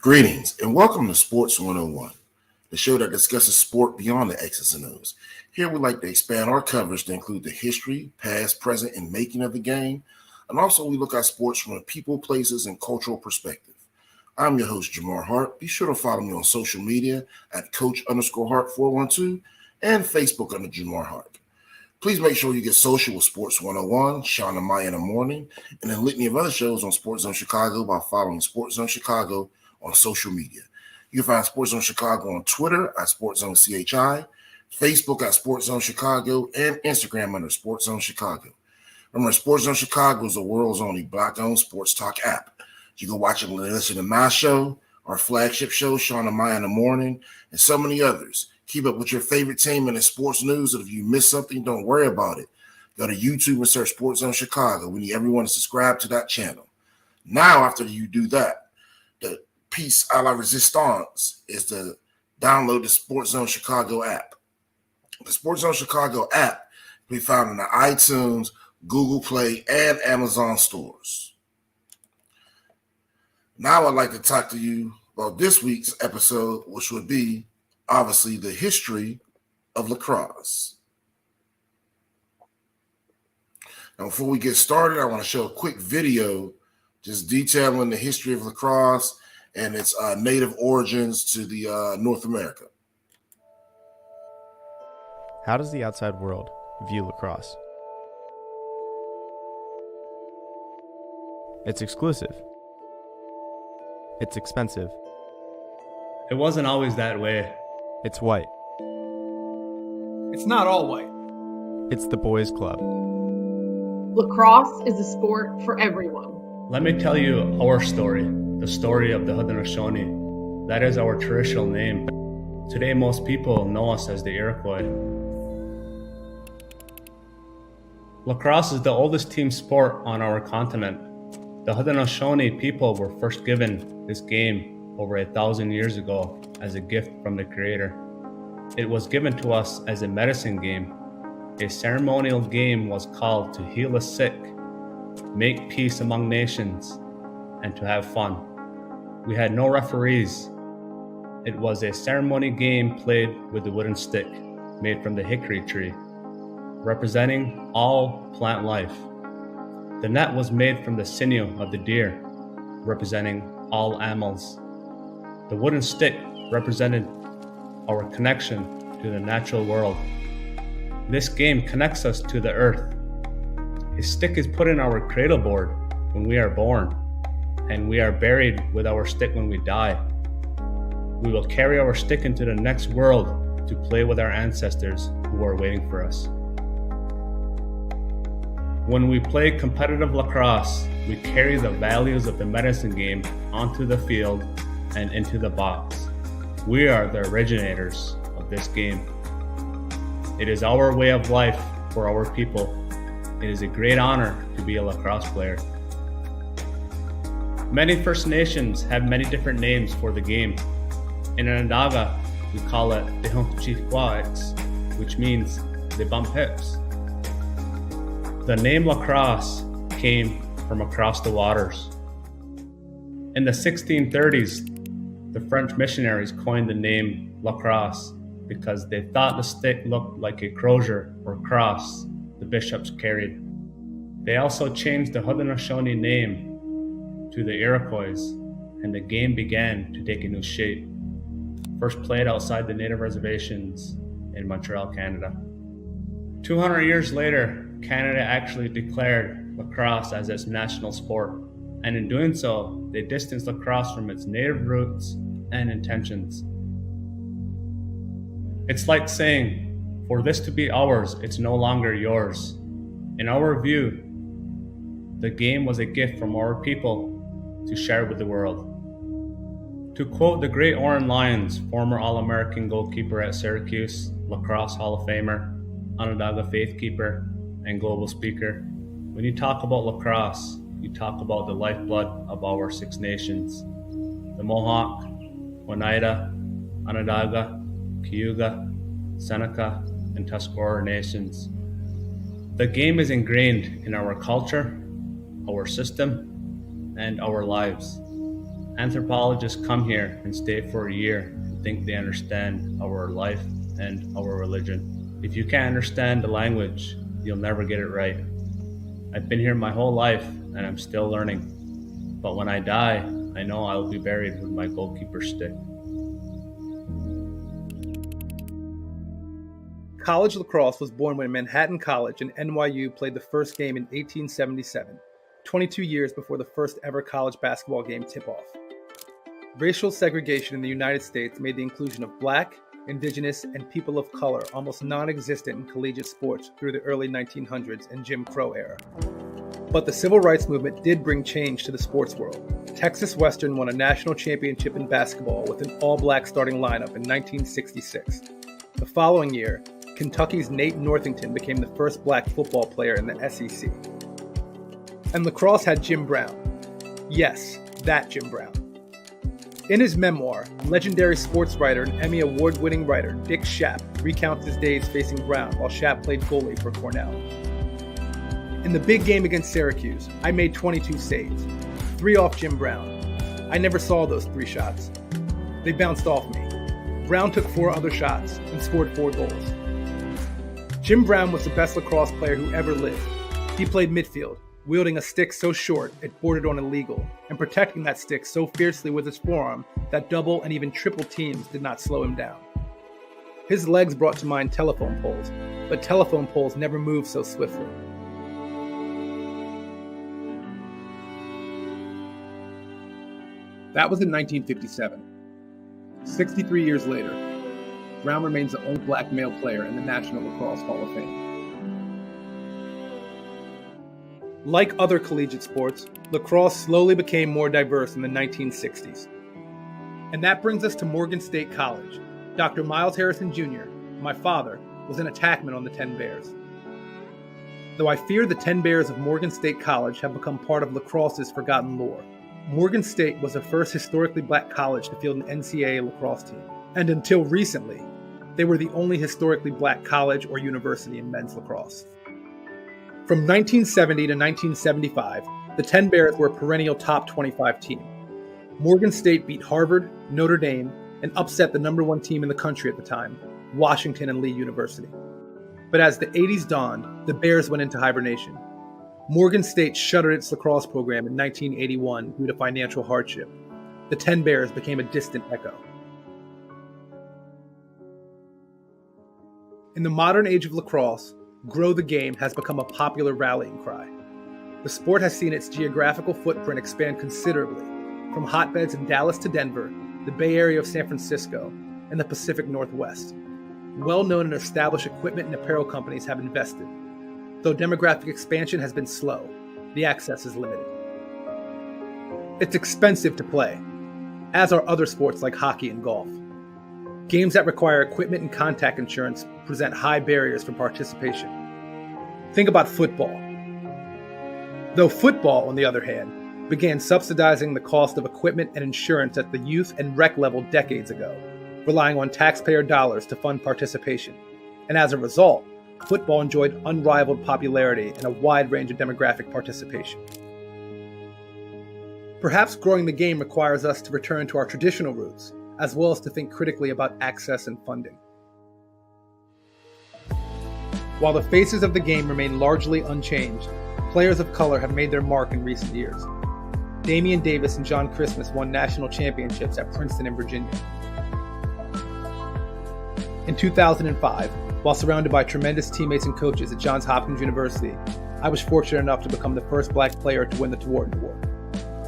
Greetings and welcome to Sports101, the show that discusses sport beyond the X's and O's. Here we like to expand our coverage to include the history, past, present, and making of the game, and also we look at sports from a people, places, and cultural perspective. I'm your host, Jamar Harp. Be sure to follow me on social media at Coach_Hart412 and Facebook under Jamar Harp. Please make sure you get social with Sports101, Sean and Maya in the morning, and a litany of other shows on SportsZone Chicago by following SportsZone Chicago on social media. You can find SportsZone Chicago on Twitter at SportsZone CHI, Facebook at SportsZone Chicago, and Instagram under SportsZone Chicago. Remember, SportsZone Chicago is the world's only Black-owned sports talk app. You can watch and listen to my show, our flagship show, Sean and Maya in the morning, and so many others. Keep up with your favorite team and the sports news, and if you miss something, don't worry about it. Go to YouTube and search SportsZone Chicago. We need everyone to subscribe to that channel. Now, after you do that, the piece a la resistance is to download the SportsZone Chicago app. The SportsZone Chicago app can be found in the iTunes, Google Play, and Amazon stores. Now I'd like to talk to you about this week's episode, which would be obviously the history of lacrosse. Now, before we get started, I want to show a quick video just detailing the history of lacrosse and its native origins to the North America. How does the outside world view lacrosse? It's exclusive. It's expensive. It wasn't always that way. It's white. It's not all white. It's the boys' club. Lacrosse is a sport for everyone. Let me tell you our story, the story of the Haudenosaunee. That is our traditional name. Today, most people know us as the Iroquois. Lacrosse is the oldest team sport on our continent. The Haudenosaunee people were first given this game over 1,000 years ago as a gift from the Creator. It was given to us as a medicine game. A ceremonial game was called to heal the sick, make peace among nations, and to have fun. We had no referees. It was a ceremony game played with the wooden stick made from the hickory tree, representing all plant life. The net was made from the sinew of the deer, representing all animals. The wooden stick represented our connection to the natural world. This game connects us to the earth. A stick is put in our cradle board when we are born, and we are buried with our stick when we die. We will carry our stick into the next world to play with our ancestors who are waiting for us. When we play competitive lacrosse, we carry the values of the medicine game onto the field and into the box. We are the originators of this game. It is our way of life for our people. It is a great honor to be a lacrosse player. Many First Nations have many different names for the game. In Onondaga, we call it the Hunchchikwats, which means they bump hips. The name lacrosse came from across the waters. In the 1630s, the French missionaries coined the name lacrosse because they thought the stick looked like a crozier or cross the bishops carried. They also changed the Haudenosaunee name to the Iroquois, and the game began to take a new shape. First played outside the native reservations in Montreal, Canada. 200 years later, Canada actually declared lacrosse as its national sport, and in doing so, they distanced lacrosse from its native roots and intentions. It's like saying, for this to be ours, it's no longer yours. In our view, the game was a gift from our people to share with the world. To quote the great Oren Lyons, former All-American goalkeeper at Syracuse, lacrosse Hall of Famer, Onondaga faith keeper, and global speaker, when you talk about lacrosse, you talk about the lifeblood of our Six Nations: the Mohawk, Oneida, Onondaga, Cayuga, Seneca, and Tuscarora nations. The game is ingrained in our culture, our system, and our lives. Anthropologists come here and stay for a year and think they understand our life and our religion. If you can't understand the language, you'll never get it right. I've been here my whole life and I'm still learning. But when I die, I know I will be buried with my goalkeeper stick. College lacrosse was born when Manhattan College and NYU played the first game in 1877, 22 years before the first ever college basketball game tip-off. Racial segregation in the United States made the inclusion of Black, Indigenous, and people of color almost non-existent in collegiate sports through the early 1900s and Jim Crow era. But the civil rights movement did bring change to the sports world. Texas Western won a national championship in basketball with an all-black starting lineup in 1966. The following year, Kentucky's Nate Northington became the first black football player in the SEC. And lacrosse had Jim Brown. Yes, that Jim Brown. In his memoir, legendary sports writer and Emmy Award-winning writer Dick Schaap recounts his days facing Brown while Schaap played goalie for Cornell. In the big game against Syracuse, I made 22 saves, 3 off Jim Brown. I never saw those 3 shots. They bounced off me. Brown took 4 other shots and scored 4 goals. Jim Brown was the best lacrosse player who ever lived. He played midfield, wielding a stick so short it bordered on illegal, and protecting that stick so fiercely with his forearm that double and even triple teams did not slow him down. His legs brought to mind telephone poles, but telephone poles never moved so swiftly. That was in 1957. 63 years later, Brown remains the only black male player in the National Lacrosse Hall of Fame. Like other collegiate sports, lacrosse slowly became more diverse in the 1960s. And that brings us to Morgan State College. Dr. Miles Harrison Jr., my father, was an attackman on the 10 Bears. Though I fear the 10 Bears of Morgan State College have become part of lacrosse's forgotten lore, Morgan State was the first historically black college to field an NCAA lacrosse team. And until recently, they were the only historically black college or university in men's lacrosse. From 1970 to 1975, the 10 Bears were a perennial top 25 team. Morgan State beat Harvard, Notre Dame, and upset the number 1 team in the country at the time, Washington and Lee University. But as the 80s dawned, the Bears went into hibernation. Morgan State shuttered its lacrosse program in 1981 due to financial hardship. The 10 Bears became a distant echo. In the modern age of lacrosse, grow the game has become a popular rallying cry. The sport has seen its geographical footprint expand considerably, from hotbeds in Dallas to Denver, the Bay Area of San Francisco, and the Pacific Northwest. Well-known and established equipment and apparel companies have invested. Though demographic expansion has been slow, the access is limited. It's expensive to play, as are other sports like hockey and golf. Games that require equipment and contact insurance present high barriers for participation. Think about football. Though football, on the other hand, began subsidizing the cost of equipment and insurance at the youth and rec level decades ago, relying on taxpayer dollars to fund participation. And as a result, football enjoyed unrivaled popularity and a wide range of demographic participation. Perhaps growing the game requires us to return to our traditional roots, as well as to think critically about access and funding. While the faces of the game remain largely unchanged, players of color have made their mark in recent years. Damian Davis and John Christmas won national championships at Princeton and Virginia. In 2005, while surrounded by tremendous teammates and coaches at Johns Hopkins University, I was fortunate enough to become the first black player to win the Tewaaraton Award.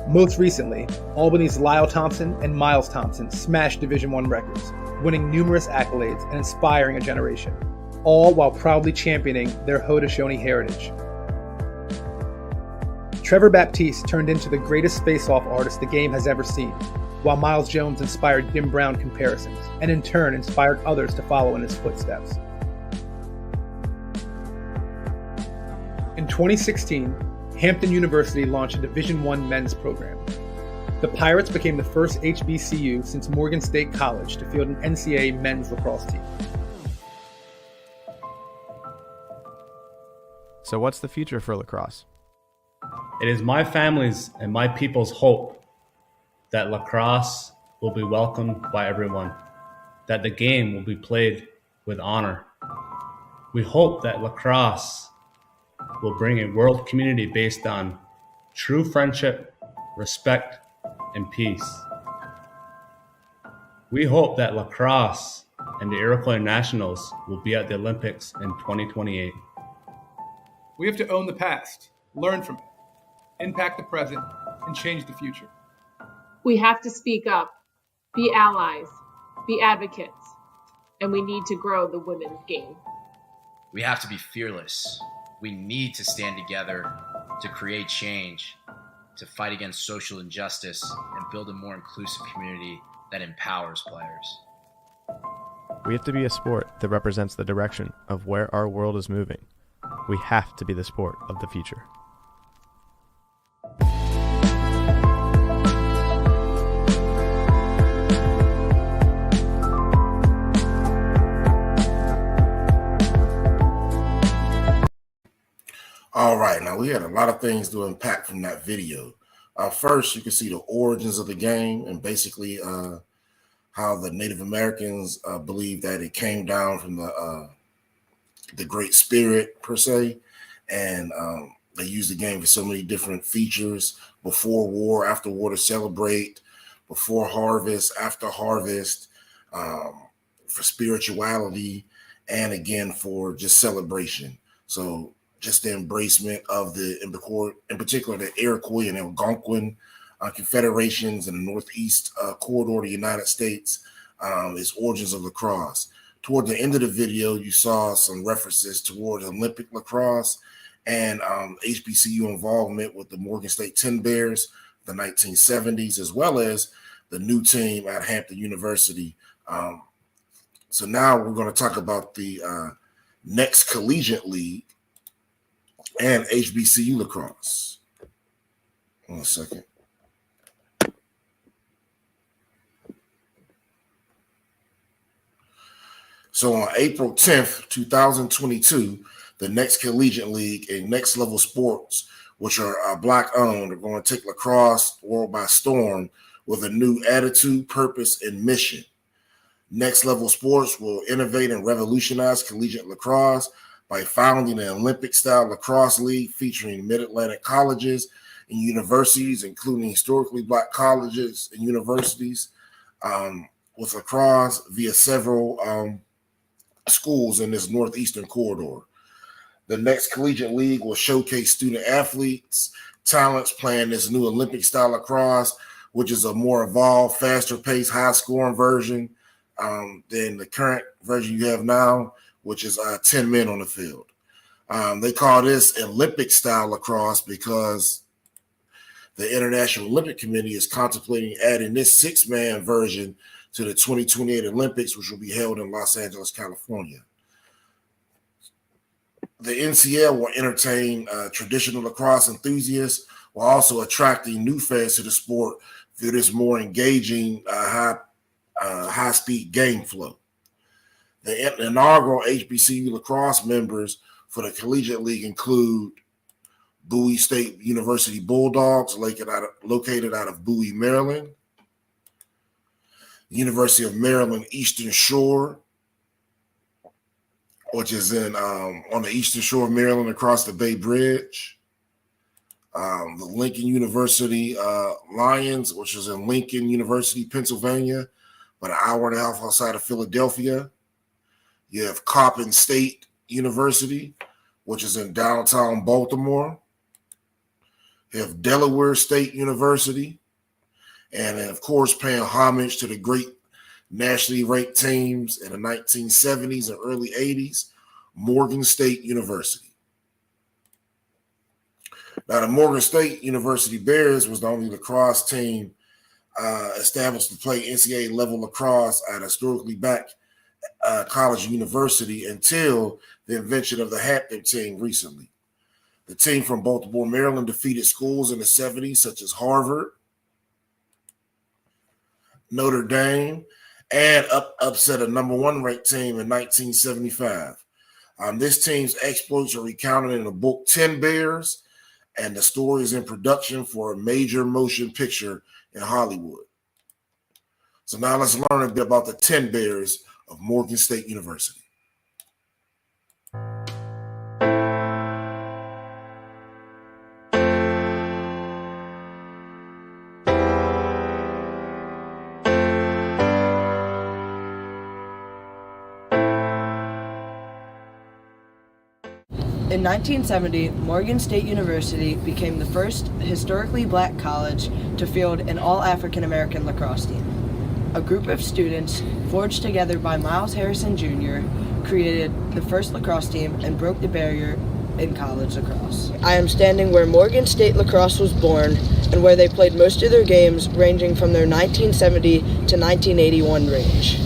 Most recently, Albany's Lyle Thompson and Miles Thompson smashed Division I records, winning numerous accolades and inspiring a generation, all while proudly championing their Haudenosaunee heritage. Trevor Baptiste turned into the greatest face-off artist the game has ever seen, while Miles Jones inspired Jim Brown comparisons, and in turn inspired others to follow in his footsteps. In 2016, Hampton University launched a Division I men's program. The Pirates became the first HBCU since Morgan State College to field an NCAA men's lacrosse team. So what's the future for lacrosse? It is my family's and my people's hope that lacrosse will be welcomed by everyone, that the game will be played with honor. We hope that lacrosse will bring a world community based on true friendship, respect, and peace. We hope that lacrosse and the Iroquois Nationals will be at the Olympics in 2028. We have to own the past, learn from it, impact the present, and change the future. We have to speak up, be allies, be advocates, and we need to grow the women's game. We have to be fearless. We need to stand together to create change, to fight against social injustice, and build a more inclusive community that empowers players. We have to be a sport that represents the direction of where our world is moving. We have to be the sport of the future. All right, now we had a lot of things to unpack from that video. First, you can see the origins of the game and basically how the Native Americans believe that it came down from the Great Spirit per se, and they use the game for so many different features: before war, after war to celebrate, before harvest, after harvest, for spirituality, and again for just celebration. So just the embracement of in particular, the Iroquois and Algonquin confederations in the Northeast corridor of the United States, is origins of lacrosse. Toward the end of the video, you saw some references toward Olympic lacrosse and HBCU involvement with the Morgan State Tin Bears, the 1970s, as well as the new team at Hampton University. So now we're going to talk about the next collegiate league and HBCU lacrosse. 1 second. So on April 10th, 2022, the Next Collegiate League and Next Level Sports, which are Black owned, are going to take lacrosse world by storm with a new attitude, purpose, and mission. Next Level Sports will innovate and revolutionize collegiate lacrosse by founding an Olympic-style lacrosse league featuring mid-Atlantic colleges and universities, including historically Black colleges and universities, with lacrosse via several schools in this northeastern corridor. The Next Collegiate League will showcase student athletes, talents playing this new Olympic-style lacrosse, which is a more evolved, faster-paced, high-scoring version than the current version you have now, which is 10 men on the field. They call this Olympic-style lacrosse because the International Olympic Committee is contemplating adding this 6-man version to the 2028 Olympics, which will be held in Los Angeles, California. The NCL will entertain traditional lacrosse enthusiasts while also attracting new fans to the sport through this more engaging, high-speed game flow. The inaugural HBCU lacrosse members for the Collegiate League include Bowie State University Bulldogs, located out of Bowie, Maryland, University of Maryland Eastern Shore, which is on the Eastern Shore of Maryland across the Bay Bridge, the Lincoln University Lions, which is in Lincoln University, Pennsylvania, about an hour and a half outside of Philadelphia. You have Coppin State University, which is in downtown Baltimore. You have Delaware State University. And then, of course, paying homage to the great nationally ranked teams in the 1970s and early 80s, Morgan State University. Now, the Morgan State University Bears was the only lacrosse team established to play NCAA level lacrosse at a historically Black college and university until the invention of the Hampton team recently. The team from Baltimore, Maryland defeated schools in the 70s such as Harvard, Notre Dame, and upset a number 1 ranked team in 1975. This team's exploits are recounted in the book 10 Bears, and the story is in production for a major motion picture in Hollywood. So now let's learn a bit about the 10 Bears of Morgan State University. In 1970, Morgan State University became the first historically black college to field an all-African American lacrosse team. A group of students, forged together by Miles Harrison Jr., created the first lacrosse team and broke the barrier in college lacrosse. I am standing where Morgan State lacrosse was born and where they played most of their games, ranging from their 1970 to 1981 range.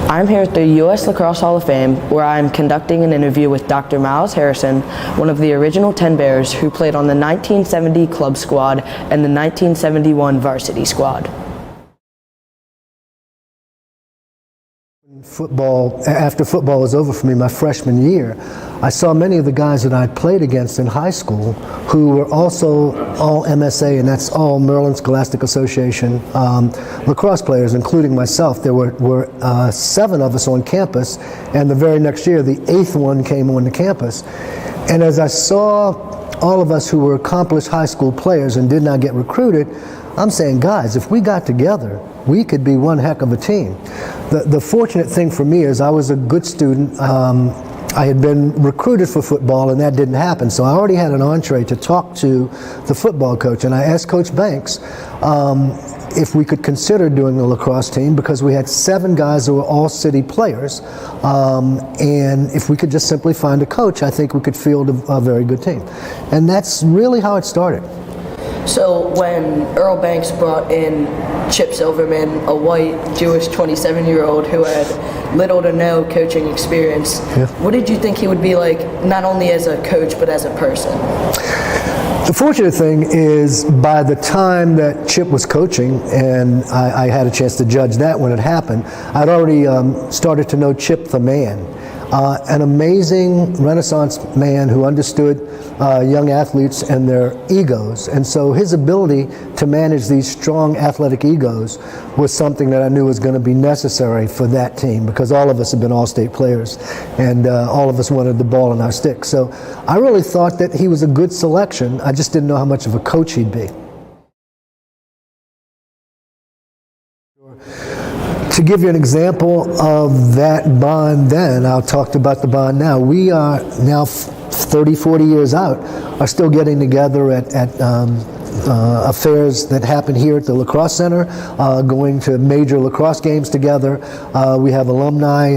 I'm here at the U.S. Lacrosse Hall of Fame, where I'm conducting an interview with Dr. Miles Harrison, one of the original 10 Bears who played on the 1970 club squad and the 1971 varsity squad. After football was over for me my freshman year, I saw many of the guys that I played against in high school who were also all MSA, and that's all Maryland Scholastic Association lacrosse players, including myself. There were 7 of us on campus, and the very next year the 8th one came on the campus. And as I saw all of us who were accomplished high school players and did not get recruited, I'm saying, guys, if we got together, we could be one heck of a team. The fortunate thing for me is I was a good student. I had been recruited for football, and that didn't happen. So I already had an entree to talk to the football coach, and I asked Coach Banks if we could consider doing a lacrosse team, because we had 7 guys who were all city players, and if we could just simply find a coach, I think we could field a very good team. And that's really how it started. So when Earl Banks brought in Chip Silverman, a white Jewish 27-year-old who had little to no coaching experience, What did you think he would be like, not only as a coach but as a person? The fortunate thing is, by the time that Chip was coaching, and I had a chance to judge that when it happened, I'd already started to know Chip the man. An amazing Renaissance man who understood young athletes and their egos. And so his ability to manage these strong athletic egos was something that I knew was going to be necessary for that team, because all of us have been all-state players, and all of us wanted the ball in our stick. So I really thought that he was a good selection. I just didn't know how much of a coach he'd be. To give you an example of that bond then, I'll talk about the bond now. We are now 30, 40 years out, are still getting together at affairs that happen here at the Lacrosse Center, going to major lacrosse games together. We have alumni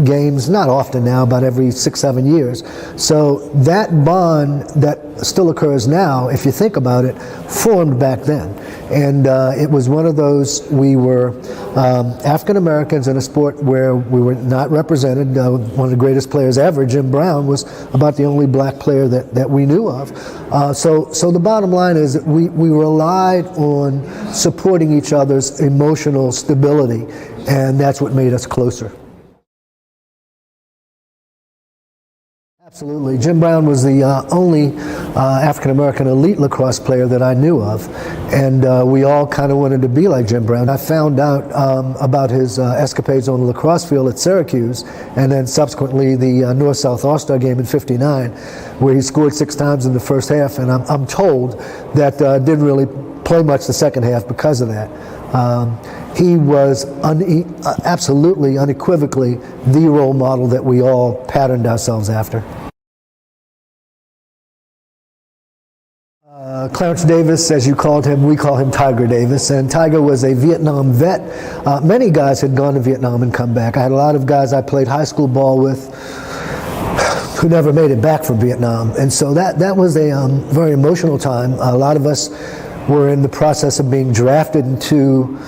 games, not often now, about every 6, 7 years. So that bond that still occurs now, if you think about it, formed back then. And it was one of those, we were African Americans in a sport where we were not represented. One of the greatest players ever, Jim Brown, was about the only black player that we knew of. So the bottom line is that we relied on supporting each other's emotional stability, and that's what made us closer. Absolutely. Jim Brown was the only African-American elite lacrosse player that I knew of, and we all kind of wanted to be like Jim Brown. I found out about his escapades on the lacrosse field at Syracuse, and then subsequently the North-South All-Star game in '59, where he scored 6 times in the first half, and I'm told that didn't really play much the second half because of that. He was absolutely, unequivocally the role model that we all patterned ourselves after. Clarence Davis, as you called him, we call him Tiger Davis, and Tiger was a Vietnam vet. Many guys had gone to Vietnam and come back. I had a lot of guys I played high school ball with who never made it back from Vietnam, and so that was a very emotional time. A lot of us were in the process of being drafted into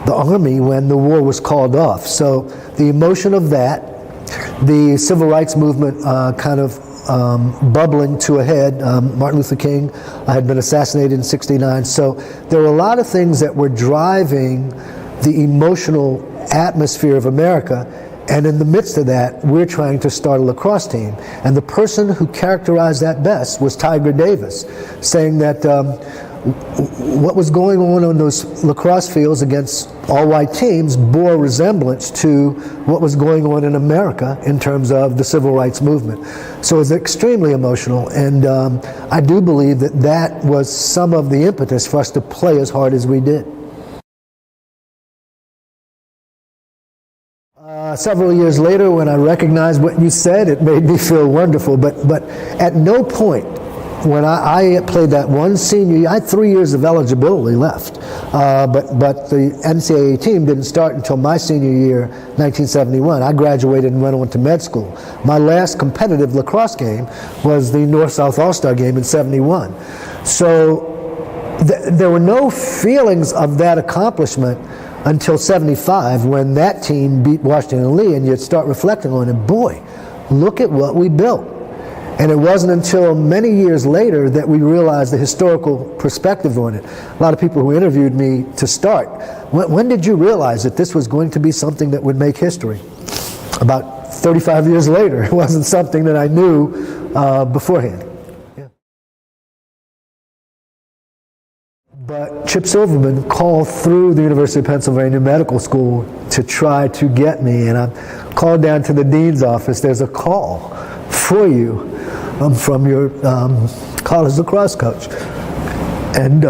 the Army when the war was called off. So the emotion of that, the civil rights movement kind of bubbling to a head. Martin Luther King had been assassinated in '69. So there were a lot of things that were driving the emotional atmosphere of America, And in the midst of that, we're trying to start a lacrosse team. And the person who characterized that best was Tiger Davis, saying that what was going on those lacrosse fields against all-white teams bore resemblance to what was going on in America in terms of the civil rights movement. So it was extremely emotional, and I do believe that that was some of the impetus for us to play as hard as we did. Several years later, when I recognized what you said, it made me feel wonderful, but at no point when I played that one senior year, I had 3 years of eligibility left, but the NCAA team didn't start until my senior year, 1971. I graduated and went on to med school. My last competitive lacrosse game was the North-South All-Star game in 71. So there were no feelings of that accomplishment until 75, when that team beat Washington and Lee, and you'd start reflecting on it. Boy, look at what we built. And it wasn't until many years later that we realized the historical perspective on it. A lot of people who interviewed me to start, when did you realize that this was going to be something that would make history? About 35 years later. It wasn't something that I knew beforehand. Yeah. But Chip Silverman called through the University of Pennsylvania Medical School to try to get me, and I called down to the dean's office. There's a call for you from your college lacrosse coach. And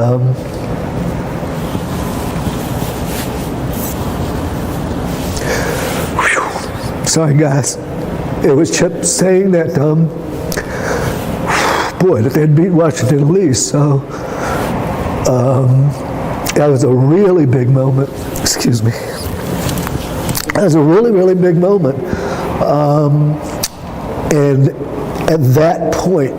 sorry guys, it was Chip saying that, boy, that they'd beat Washington and Lee, so that was a really big moment. Excuse me. That was a really, really big moment. And at that point,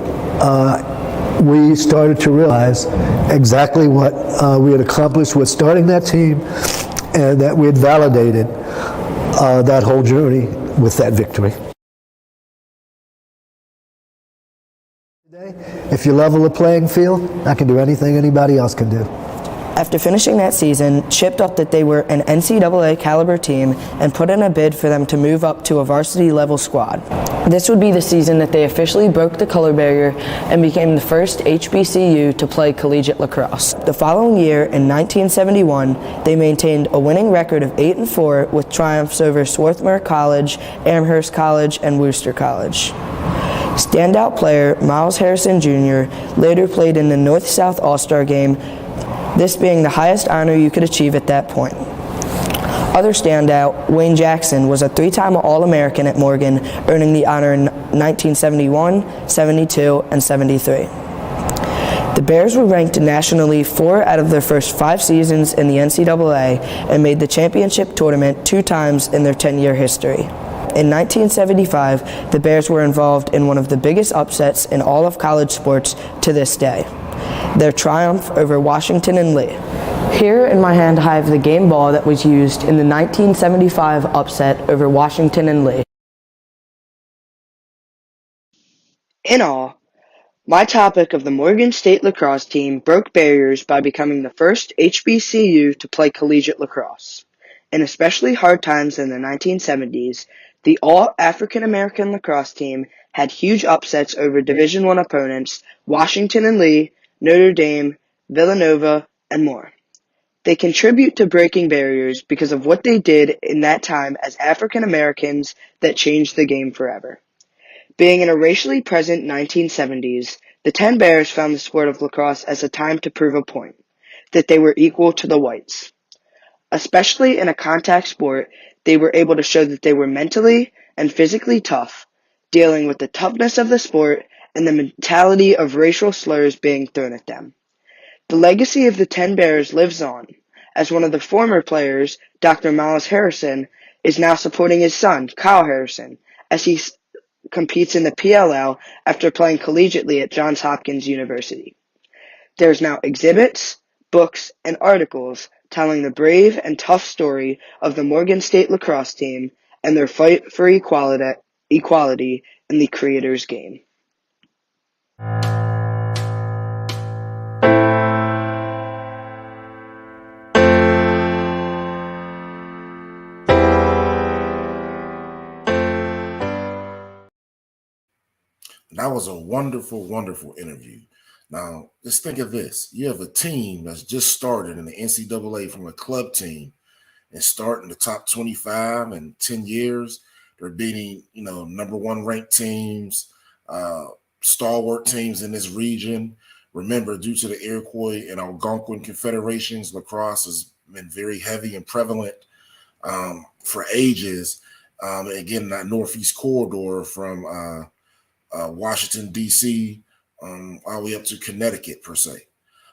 we started to realize exactly what we had accomplished with starting that team, and that we had validated that whole journey with that victory. If you level the playing field, I can do anything anybody else can do. After finishing that season, Chip thought that they were an NCAA caliber team and put in a bid for them to move up to a varsity level squad. This would be the season that they officially broke the color barrier and became the first HBCU to play collegiate lacrosse. The following year, in 1971, they maintained a winning record of 8-4 with triumphs over Swarthmore College, Amherst College, and Worcester College. Standout player Miles Harrison Jr. later played in the North-South All-Star game, this being the highest honor you could achieve at that point. Other standout, Wayne Jackson, was a 3-time All-American at Morgan, earning the honor in 1971, 72, and 73. The Bears were ranked nationally 4 out of their first 5 seasons in the NCAA and made the championship tournament 2 times in their 10-year history. In 1975, the Bears were involved in one of the biggest upsets in all of college sports to this day, their triumph over Washington and Lee. Here in my hand I have the game ball that was used in the 1975 upset over Washington and Lee. In all, my topic of the Morgan State lacrosse team broke barriers by becoming the first HBCU to play collegiate lacrosse. In especially hard times in the 1970s, the all-African-American lacrosse team had huge upsets over Division I opponents Washington and Lee, Notre Dame, Villanova, and more. They contribute to breaking barriers because of what they did in that time as African Americans that changed the game forever. Being in a racially present 1970s, the 10 Bears found the sport of lacrosse as a time to prove a point, that they were equal to the whites. Especially in a contact sport, they were able to show that they were mentally and physically tough, dealing with the toughness of the sport and the mentality of racial slurs being thrown at them. The legacy of the 10 Bears lives on, as one of the former players, Dr. Miles Harrison, is now supporting his son, Kyle Harrison, as he competes in the PLL after playing collegiately at Johns Hopkins University. There's now exhibits, books, and articles telling the brave and tough story of the Morgan State lacrosse team and their fight for equality in the Creator's game. that was a wonderful, wonderful interview. Now, just think of this. You have a team that's just started in the NCAA from a club team and starting the top 25 in 10 years. They're beating, number one ranked teams, stalwart teams in this region. Remember, due to the Iroquois and Algonquin confederations, lacrosse has been very heavy and prevalent for ages. Again, that Northeast corridor from Washington, D.C., all the way up to Connecticut, per se.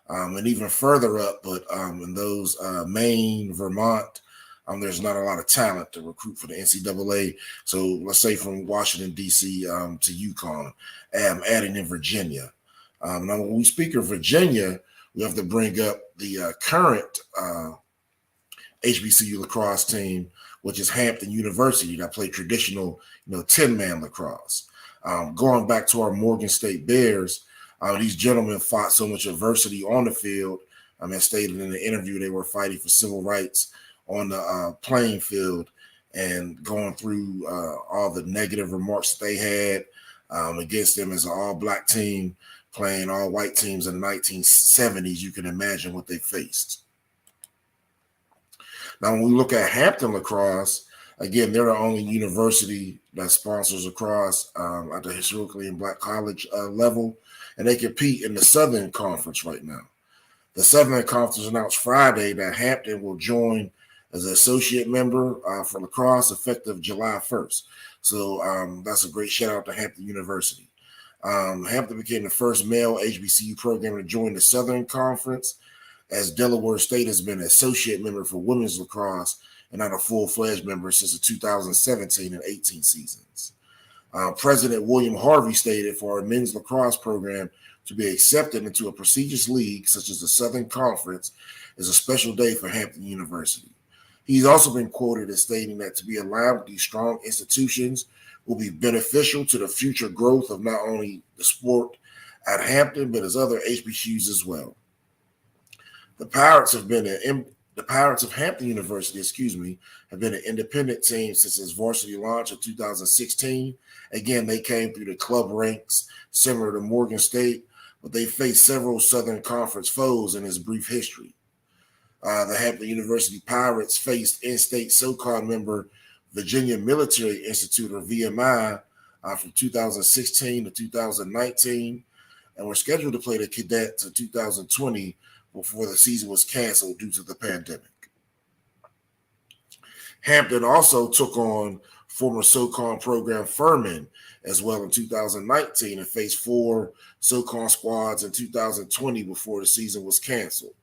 And even further up, but in those Maine, Vermont, there's not a lot of talent to recruit for the NCAA. So let's say from Washington, D.C. To Yukon, adding in Virginia. Now, when we speak of Virginia, we have to bring up the current HBCU lacrosse team, which is Hampton University, that play traditional, 10-man lacrosse. Going back to our Morgan State Bears, these gentlemen fought so much adversity on the field. As stated in the interview, they were fighting for civil rights on the playing field and going through all the negative remarks they had against them as an all-black team playing all-white teams in the 1970s. You can imagine what they faced. Now, when we look at Hampton Lacrosse, again, they're the only university that sponsors lacrosse at the historically and black college level, and they compete in the Southern Conference right now. The Southern Conference announced Friday that Hampton will join as an associate member for lacrosse effective July 1st. So that's a great shout out to Hampton University. Hampton became the first male HBCU program to join the Southern Conference, as Delaware State has been an associate member for women's lacrosse and not a full-fledged member since the 2017 and 18 seasons. President William Harvey stated for our men's lacrosse program to be accepted into a prestigious league such as the Southern Conference is a special day for Hampton University. He's also been quoted as stating that to be aligned with these strong institutions will be beneficial to the future growth of not only the sport at Hampton, but as other HBCUs as well. The Pirates of Hampton University, have been an independent team since its varsity launch in 2016. Again, they came through the club ranks, similar to Morgan State, but they faced several Southern Conference foes in its brief history. The Hampton University Pirates faced in-state SoCon member Virginia Military Institute, or VMI, from 2016 to 2019, and were scheduled to play the Cadets in 2020 before the season was canceled due to the pandemic. Hampton also took on former SoCon program Furman as well in 2019 and faced 4 SoCon squads in 2020 before the season was canceled.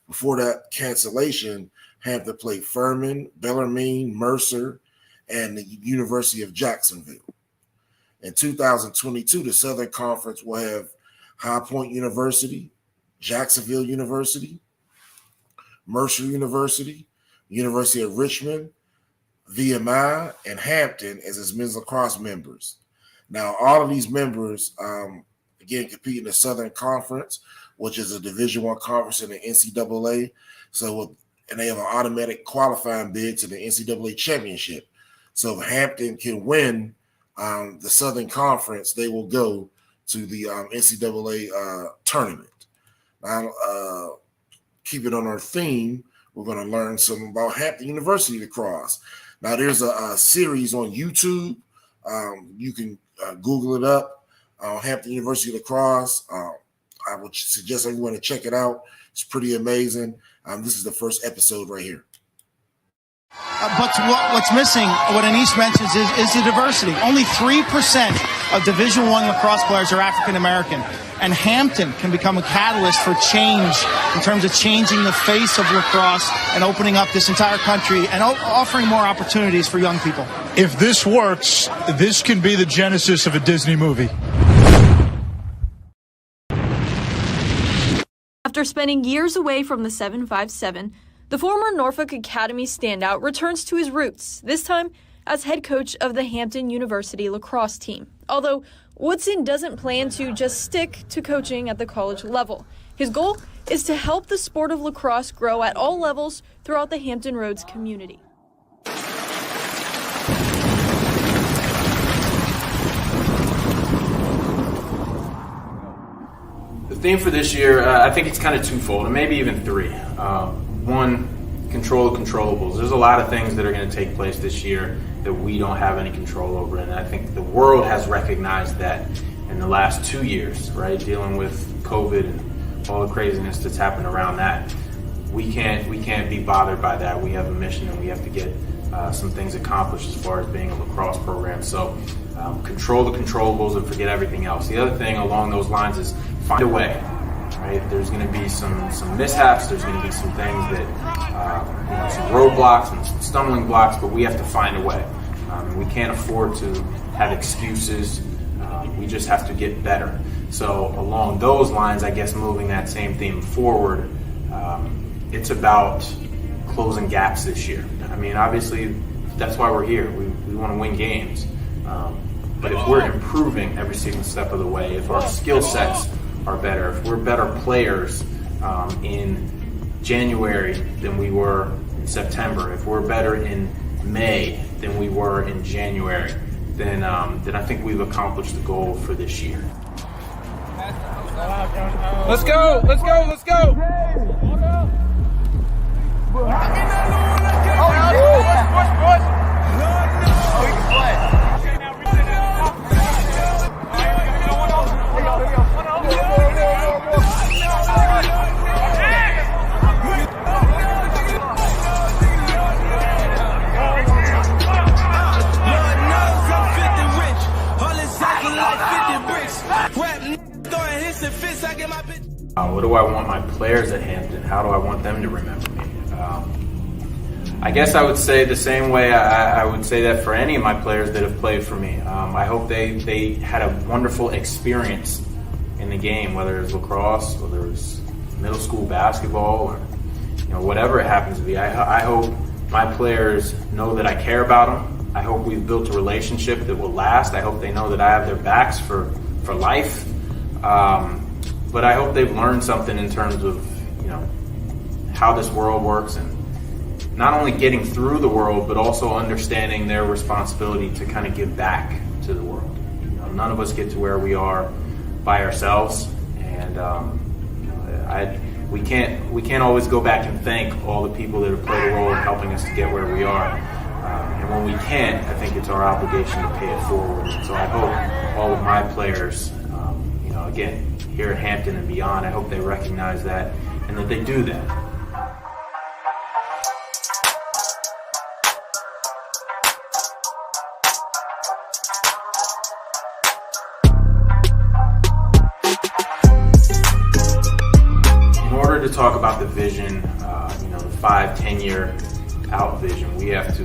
Before that cancellation, Hampton played Furman, Bellarmine, Mercer, and the University of Jacksonville. In 2022, the Southern Conference will have High Point University, Jacksonville University, Mercer University, University of Richmond, VMI, and Hampton as its men's lacrosse members. Now, all of these members, again, compete in the Southern Conference, which is a Division I conference in the NCAA. And they have an automatic qualifying bid to the NCAA championship. So if Hampton can win the Southern Conference, they will go to the NCAA tournament. Now, keep it on our theme, we're going to learn some about Hampton University lacrosse. Now, there's a series on YouTube. You can Google it up, Hampton University lacrosse. I would suggest everyone to check it out. It's pretty amazing. This is the first episode right here. But what's missing, what Anish mentions, is the diversity. Only 3% of Division I lacrosse players are African American. And Hampton can become a catalyst for change in terms of changing the face of lacrosse and opening up this entire country and offering more opportunities for young people. If this works, this can be the genesis of a Disney movie. After spending years away from the 757, the former Norfolk Academy standout returns to his roots, this time as head coach of the Hampton University lacrosse team. Although Woodson doesn't plan to just stick to coaching at the college level. His goal is to help the sport of lacrosse grow at all levels throughout the Hampton Roads community. theme for this year, I think it's kind of twofold, and maybe even three. One, control the controllables. There's a lot of things that are going to take place this year that we don't have any control over, and I think the world has recognized that in the last 2 years, right? Dealing with COVID and all the craziness that's happened around that. We can't be bothered by that. We have a mission, and we have to get some things accomplished as far as being a lacrosse program. So control the controllables and forget everything else. The other thing along those lines is find a way. Right? There's going to be some mishaps. There's going to be some things that, some roadblocks and some stumbling blocks, but we have to find a way. We can't afford to have excuses. We just have to get better. So along those lines, I guess moving that same theme forward, it's about closing gaps this year. I mean, obviously, that's why we're here. We want to win games. But if we're improving every single step of the way, if our skill sets are better, if we're better players in January than we were in September, if we're better in May than we were in January, then I think we've accomplished the goal for this year. Let's go! Let's go! Let's go! What do I want my players at Hampton? How do I want them to remember me? I guess I would say the same way I would say that for any of my players that have played for me. I hope they had a wonderful experience in the game, whether it was lacrosse, whether it was middle school basketball, or whatever it happens to be. I hope my players know that I care about them. I hope we've built a relationship that will last. I hope they know that I have their backs for life. But I hope they've learned something in terms of, how this world works, and not only getting through the world, but also understanding their responsibility to kind of give back to the world. None of us get to where we are by ourselves, and we can't always go back and thank all the people that have played a role in helping us to get where we are. And when we can't, I think it's our obligation to pay it forward. And so I hope all of my players, again, here at Hampton and beyond, I hope they recognize that and that they do that. In order to talk about the vision, the 5-10 year out vision, we have to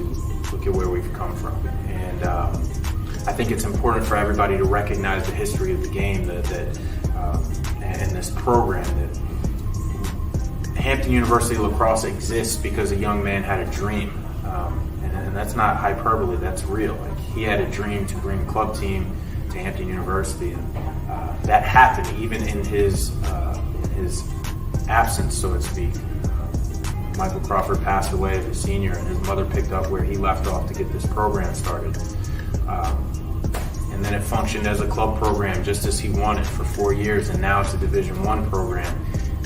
look at where we've come from. And I think it's important for everybody to recognize the history of the game and this program, that Hampton University Lacrosse exists because a young man had a dream. And that's not hyperbole, that's real. Like, he had a dream to bring a club team to Hampton University, and that happened even in his absence, so to speak. Michael Crawford passed away as a senior, and his mother picked up where he left off to get this program started. And then it functioned as a club program just as he wanted for 4 years, and now it's a Division I program.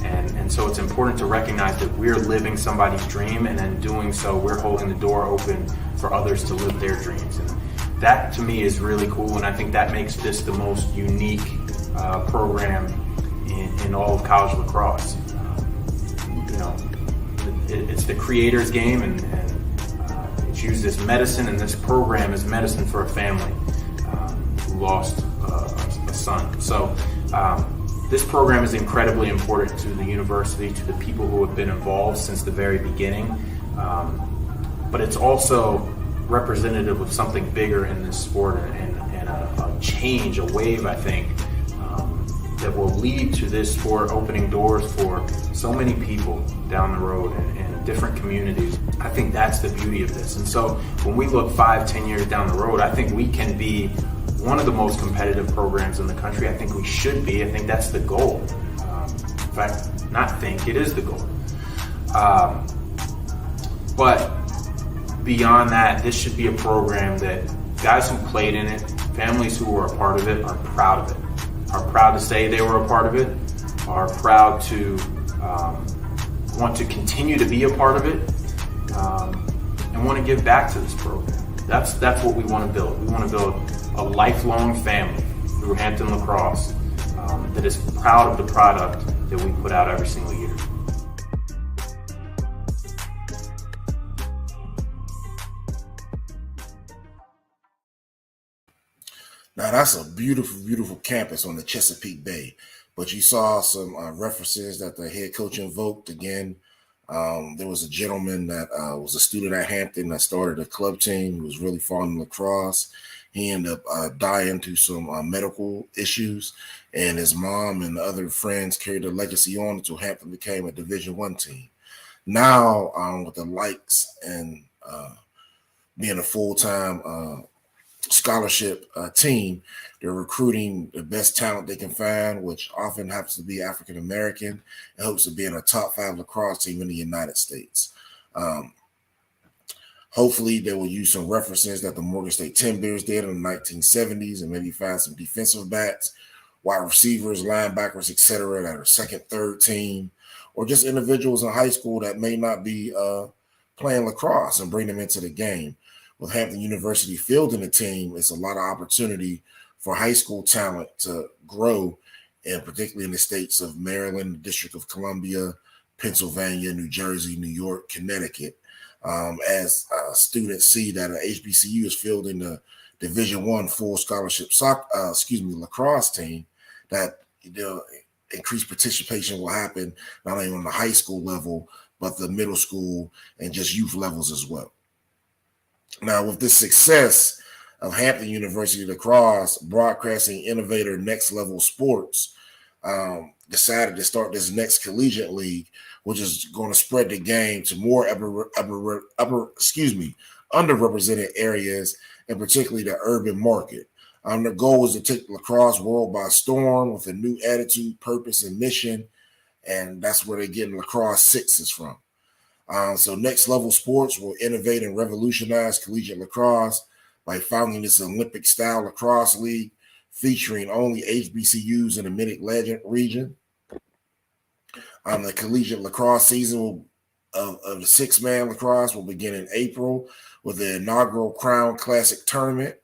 And so it's important to recognize that we're living somebody's dream, and in doing so, we're holding the door open for others to live their dreams. And that, to me, is really cool, and I think that makes this the most unique program in all of college lacrosse. It's the creator's game, and it's used as medicine, and this program is medicine for a family who lost a son. So this program is incredibly important to the university, to the people who have been involved since the very beginning, but it's also representative of something bigger in this sport, and a change, a wave, I think, that will lead to this sport opening doors for so many people down the road and different communities. I think that's the beauty of this. And so when we look 5-10 years down the road, I think we can be one of the most competitive programs in the country. I think we should be. I think that's the goal. In fact, not think, it is the goal. But beyond that, this should be a program that guys who played in it, families who were a part of it, are proud of it. Are proud to say they were a part of it, are proud to want to continue to be a part of it and want to give back to this program. That's what we want to build. We want to build a lifelong family through Hampton Lacrosse that is proud of the product that we put out every single year. Now that's a beautiful, beautiful campus on the Chesapeake Bay. But you saw some references that the head coach invoked again. There was a gentleman that was a student at Hampton that started a club team. He was really fond of lacrosse. He ended up dying to some medical issues, and his mom and the other friends carried the legacy on until Hampton became a Division I team. Now, with the likes and being a full-time scholarship team, they're recruiting the best talent they can find, which often happens to be African American, and hopes of being a top 5 lacrosse team in the United States. Hopefully they will use some references that the Morgan State Timbeers did in the 1970s and maybe find some defensive backs, wide receivers, linebackers, etc. that are second, third team, or just individuals in high school that may not be playing lacrosse and bring them into the game. With Hampton University fielding the team, it's a lot of opportunity for high school talent to grow, and particularly in the states of Maryland, the District of Columbia, Pennsylvania, New Jersey, New York, Connecticut, as students see that an HBCU is fielding the Division I full scholarship lacrosse team, that increased participation will happen not only on the high school level, but the middle school and just youth levels as well. Now, with the success of Hampton University lacrosse, broadcasting innovator Next Level Sports decided to start this next collegiate league, which is going to spread the game to more underrepresented areas, and particularly the urban market. The goal is to take the lacrosse world by storm with a new attitude, purpose, and mission, and that's where they're getting Lacrosse Sixes from. So Next Level Sports will innovate and revolutionize collegiate lacrosse by founding this Olympic-style lacrosse league featuring only HBCUs in the Mid-Atlantic region. The collegiate lacrosse season of the six-man lacrosse will begin in April with the inaugural Crown Classic Tournament.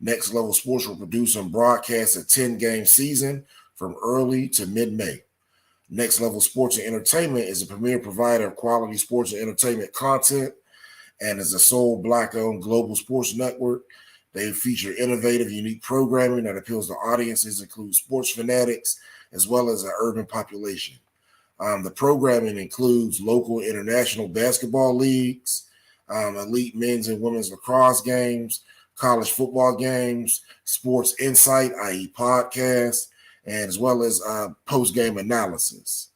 Next Level Sports will produce and broadcast a 10-game season from early to mid-May. Next Level Sports and Entertainment is a premier provider of quality sports and entertainment content and is a sole Black-owned global sports network. They feature innovative, unique programming that appeals to audiences, include sports fanatics, as well as an urban population. The programming includes local and international basketball leagues, elite men's and women's lacrosse games, college football games, sports insight, i.e. podcasts, and as well as post-game analysis.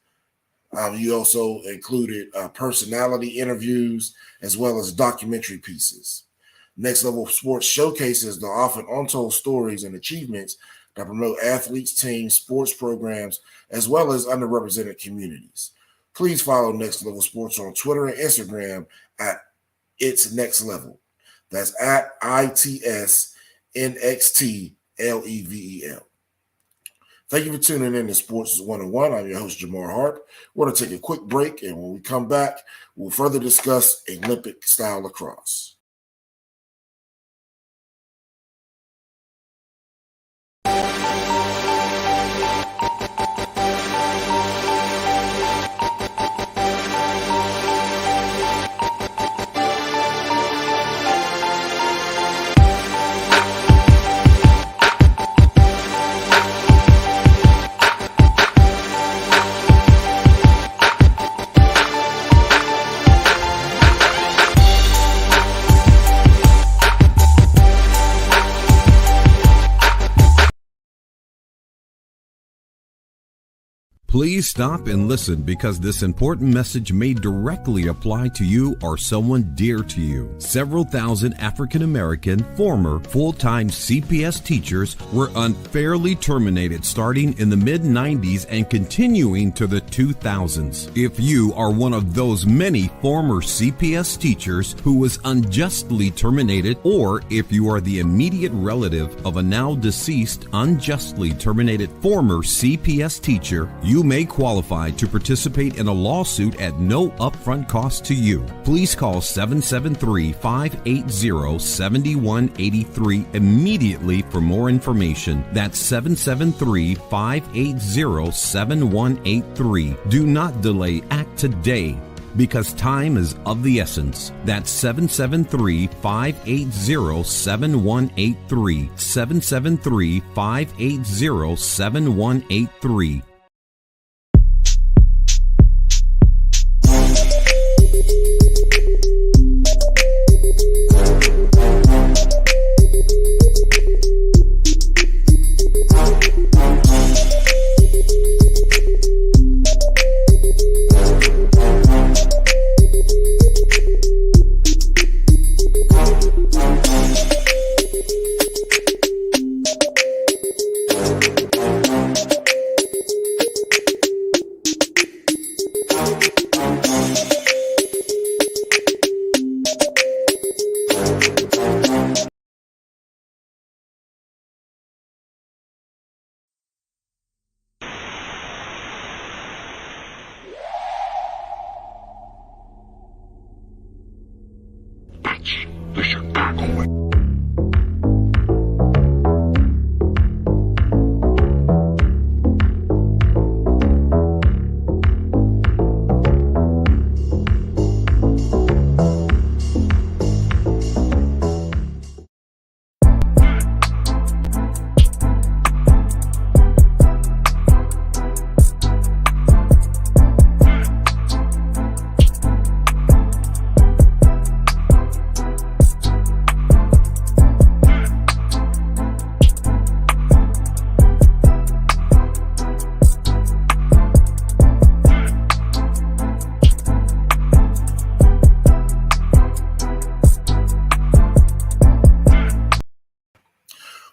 You also included personality interviews as well as documentary pieces. Next Level Sports showcases the often untold stories and achievements that promote athletes, teams, sports programs, as well as underrepresented communities. Please follow Next Level Sports on Twitter and Instagram at It's Next Level. That's at ITSNXTLEVEL. Thank you for tuning in to Sports101. I'm your host, Jamar Harp. We're going to take a quick break, and when we come back, we'll further discuss Olympic-style lacrosse. Please stop and listen, because this important message may directly apply to you or someone dear to you. Several thousand African American former full-time CPS teachers were unfairly terminated starting in the mid-90s and continuing to the 2000s. If you are one of those many former CPS teachers who was unjustly terminated, or if you are the immediate relative of a now deceased unjustly terminated former CPS teacher, you You may qualify to participate in a lawsuit at no upfront cost to you. Please call 773-580-7183 immediately for more information. That's 773-580-7183. Do not delay. Act today, because time is of the essence. That's 773-580-7183. 773-580-7183. The Chicago.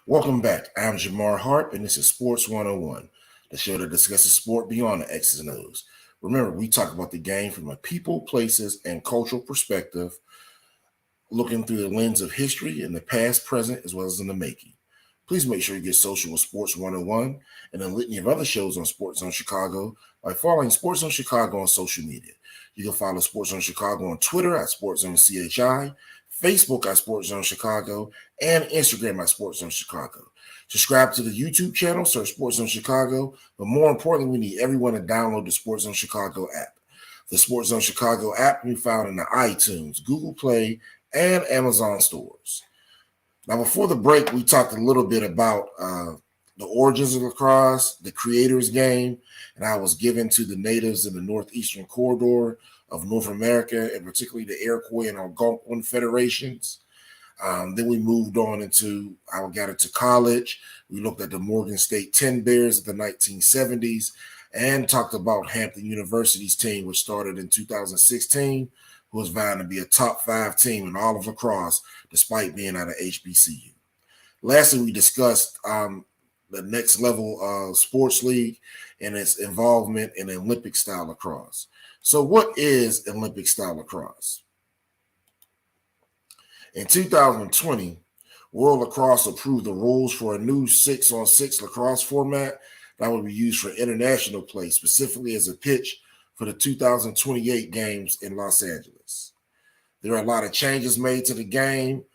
Welcome back. I'm Jamar Harp, and this is Sports 101, the show that discusses sport beyond the X's and O's. Remember, we talk about the game from a people, places, and cultural perspective, looking through the lens of history in the past, present, as well as in the making. Please make sure you get social with Sports 101 and a litany of other shows on SportsZone Chicago by following SportsZone Chicago on social media. You can follow SportsZone Chicago on Twitter at SportsZone CHI, Facebook at SportsZone Chicago, and Instagram at SportsZone Chicago. Subscribe to the YouTube channel, search SportsZone Chicago, but more importantly, we need everyone to download the SportsZone Chicago app. The SportsZone Chicago app can be found in the iTunes, Google Play, and Amazon stores. Now, before the break, we talked a little bit about the origins of lacrosse, the creators game, and how it was given to the natives in the northeastern corridor of North America, and particularly the Iroquois and Algonquin federations. Then we moved on into, I got into college. We looked at the Morgan State 10 Bears of the 1970s and talked about Hampton University's team, which started in 2016, who was vying to be a top 5 team in all of lacrosse, despite being out of HBCU. Lastly, we discussed the next level sports league and its involvement in Olympic style lacrosse. So what is Olympic style lacrosse? In 2020, World Lacrosse approved the rules for a new 6-on-6 lacrosse format that will be used for international play, specifically as a pitch for the 2028 games in Los Angeles. There are a lot of changes made to the game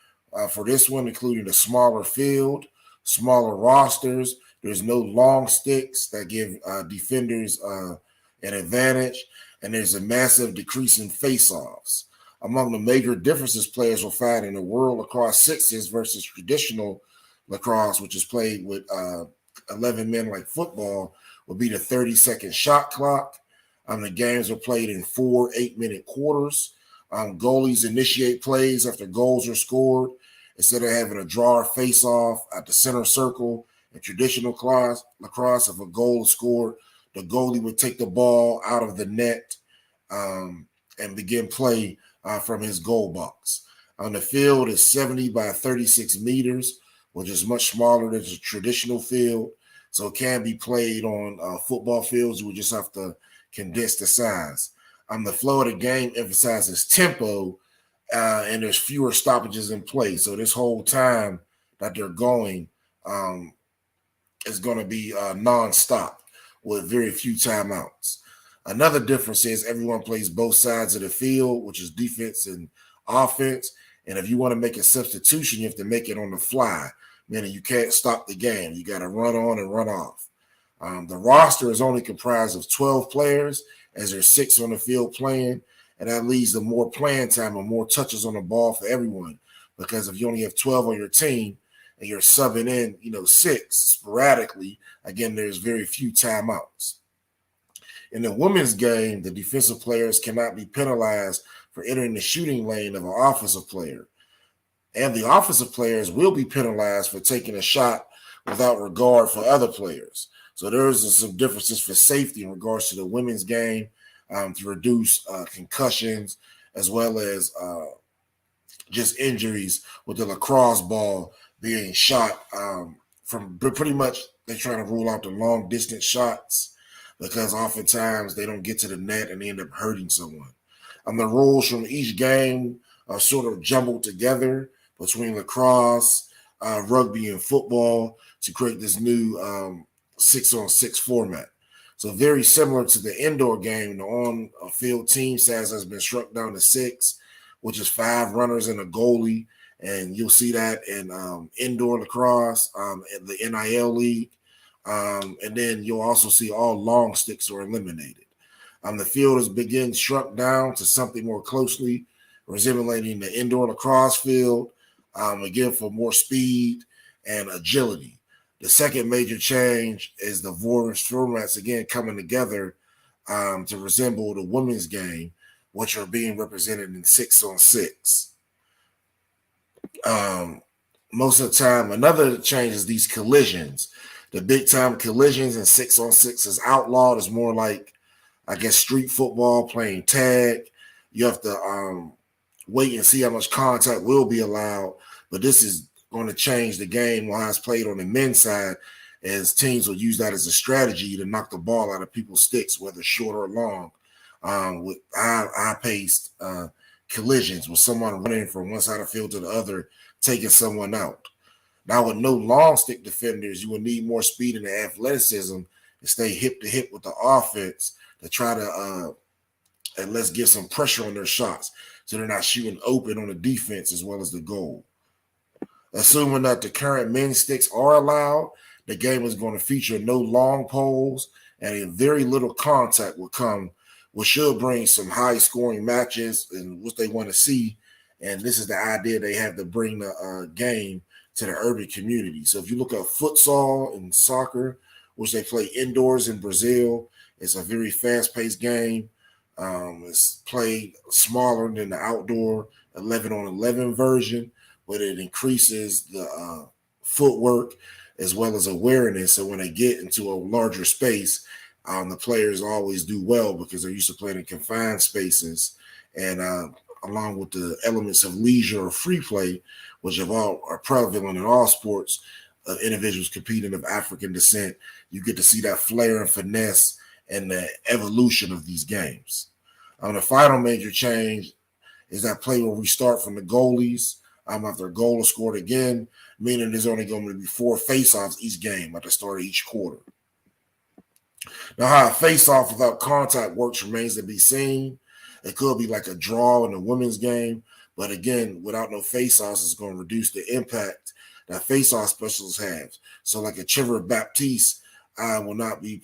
for this one, including a smaller field, smaller rosters. There's no long sticks that give defenders an advantage, and there's a massive decrease in face-offs. Among the major differences players will find in the World Lacrosse Sixes versus traditional lacrosse, which is played with 11 men like football, will be the 30-second shot clock. The games are played in 4 8-minute quarters. Goalies initiate plays after goals are scored. Instead of having a draw or face-off at the center circle, in traditional lacrosse, if a goal is scored, the goalie would take the ball out of the net and begin play from his goal box. The field is 70 by 36 meters, which is much smaller than the traditional field. So it can be played on football fields. You would just have to condense the size. The flow of the game emphasizes tempo, and there's fewer stoppages in play. So this whole time that they're going is going to be nonstop. with very few timeouts. Another difference is everyone plays both sides of the field, which is defense and offense. And if you want to make a substitution, you have to make it on the fly, meaning you can't stop the game. You got to run on and run off. The roster is only comprised of 12 players, as there's 6 on the field playing, and that leads to more playing time and more touches on the ball for everyone. Because if you only have 12 on your team and you're subbing in, 6 sporadically, again, there's very few timeouts. In the women's game, the defensive players cannot be penalized for entering the shooting lane of an offensive player. And the offensive players will be penalized for taking a shot without regard for other players. So there's some differences for safety in regards to the women's game to reduce concussions as well as just injuries with the lacrosse ball being shot from pretty much they're trying to rule out the long distance shots because oftentimes they don't get to the net and they end up hurting someone. The rules from each game are sort of jumbled together between lacrosse, rugby, and football to create this new 6-on-6 format. So very similar to the indoor game, the on-field team size has been shrunk down to 6, which is 5 runners and a goalie. And you'll see that in indoor lacrosse, in the NIL league. And then you'll also see all long sticks are eliminated. The field has begun shrunk down to something more closely resembling the indoor lacrosse field, again, for more speed and agility. The second major change is the various formats, again, coming together to resemble the women's game, which are being represented in 6-on-6. Most of the time, another change is these collisions. The big-time collisions in 6-on-6 is outlawed. It's more like, I guess, street football, playing tag. You have to wait and see how much contact will be allowed. But this is going to change the game while it's played on the men's side, as teams will use that as a strategy to knock the ball out of people's sticks, whether short or long, with high-paced collisions with someone running from one side of the field to the other, taking someone out. Now, with no long stick defenders, you will need more speed and athleticism to stay hip-to-hip with the offense to try to and let's get some pressure on their shots so they're not shooting open on the defense as well as the goal. Assuming that the current men's sticks are allowed, the game is going to feature no long poles and very little contact will come, which should bring some high-scoring matches and what they want to see. And this is the idea they have to bring the game to the urban community. So if you look at futsal and soccer, which they play indoors in Brazil, it's a very fast-paced game. It's played smaller than the outdoor 11-on-11 version, but it increases the footwork as well as awareness. So when they get into a larger space, the players always do well because they're used to playing in confined spaces. And along with the elements of leisure or free play, which are prevalent in all sports, individuals competing of African descent, you get to see that flair and finesse and the evolution of these games. The final major change is that play will restart from the goalies after a goal is scored again, meaning there's only going to be 4 face-offs each game at the start of each quarter. Now, how a face-off without contact works remains to be seen. It could be like a draw in the women's game, but again, without no face-offs, it's going to reduce the impact that face-off specialists have. So like a Trevor Baptiste will not be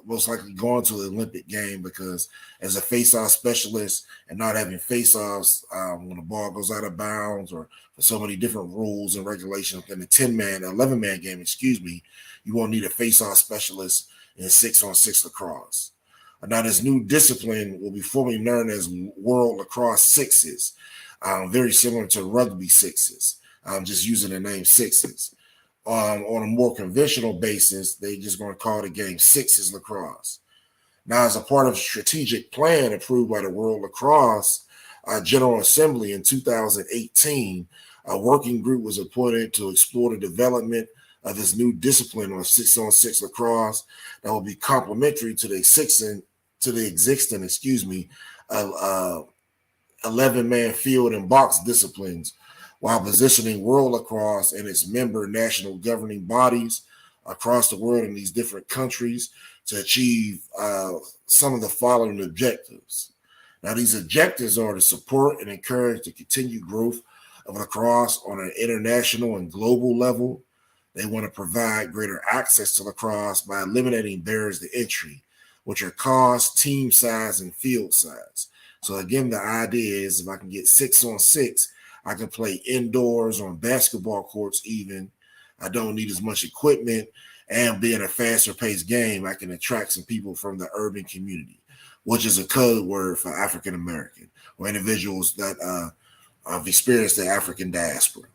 most likely going to the Olympic game because as a face-off specialist and not having face-offs when the ball goes out of bounds or for so many different rules and regulations in the 11-man game, you won't need a face-off specialist in 6-on-6 lacrosse. Now, this new discipline will be formally known as World Lacrosse Sixes, very similar to rugby sixes, just using the name sixes. On a more conventional basis, they're just going to call the game Sixes Lacrosse. Now, as a part of a strategic plan approved by the World Lacrosse General Assembly in 2018, a working group was appointed to explore the development of this new discipline of 6-on-6 lacrosse that will be complementary to the existing 11-man field and box disciplines, while positioning World Lacrosse and its member national governing bodies across the world in these different countries to achieve some of the following objectives. Now, these objectives are to support and encourage the continued growth of lacrosse on an international and global level. They want to provide greater access to lacrosse by eliminating barriers to entry, which are cost, team size, and field size. So again, the idea is if I can get 6-on-6, I can play indoors on basketball courts even. I don't need as much equipment, and being a faster paced game, I can attract some people from the urban community, which is a code word for African American or individuals that have experienced the African diaspora.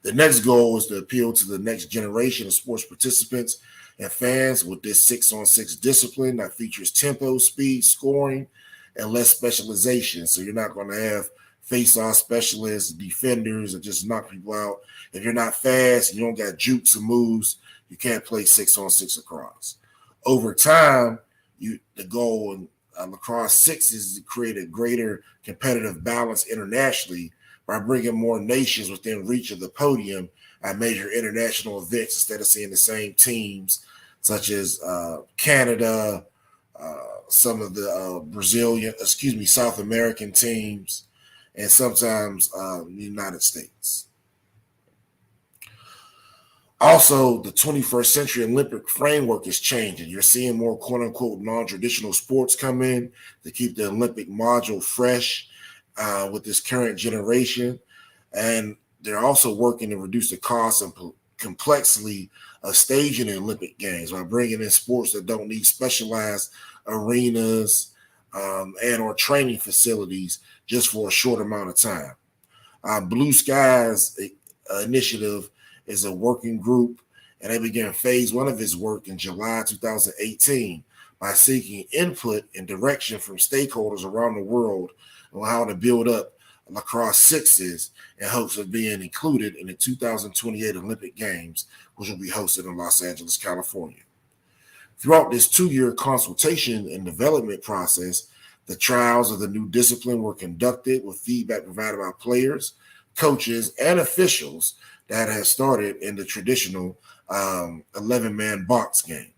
The next goal is to appeal to the next generation of sports participants and fans with this 6-on-6 discipline that features tempo, speed, scoring, and less specialization. So you're not going to have face-off specialists, defenders, that just knock people out. If you're not fast, you don't got jukes and moves, you can't play 6-on-6 lacrosse. Over time, the goal in lacrosse 6 is to create a greater competitive balance internationally by bringing more nations within reach of the podium at major international events instead of seeing the same teams such as Canada, some of the South American teams, and sometimes the United States. Also, the 21st century Olympic framework is changing. You're seeing more quote-unquote non-traditional sports come in to keep the Olympic module fresh with this current generation. And they're also working to reduce the cost and complexity of staging the Olympic Games by bringing in sports that don't need specialized arenas and or training facilities just for a short amount of time. Blue Skies initiative is a working group, and they began phase 1 of its work in July 2018 by seeking input and direction from stakeholders around the world on how to build up lacrosse 6s in hopes of being included in the 2028 Olympic Games, which will be hosted in Los Angeles, California. Throughout this 2-year consultation and development process, the trials of the new discipline were conducted with feedback provided by players, coaches, and officials that have started in the traditional 11-man box game.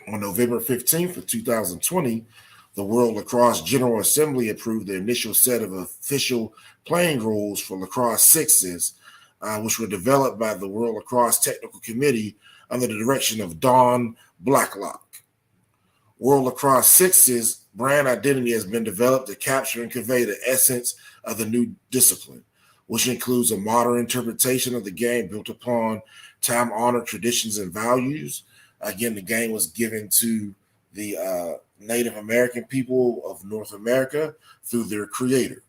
On November 15th of 2020, the World Lacrosse General Assembly approved the initial set of official playing rules for lacrosse 6s, which were developed by the World Lacrosse Technical Committee under the direction of Don Blacklock. World Lacrosse 6's brand identity has been developed to capture and convey the essence of the new discipline, which includes a modern interpretation of the game built upon time-honored traditions and values. Again, the game was given to the Native American people of North America through their creator.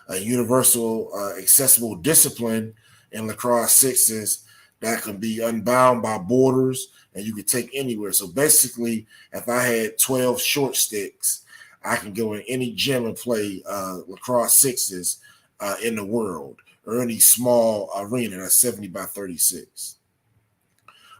A universal, accessible discipline in lacrosse 6s that can be unbound by borders and you can take anywhere. So basically, if I had 12 short sticks, I can go in any gym and play lacrosse 6s in the world, or any small arena that's 70 by 36.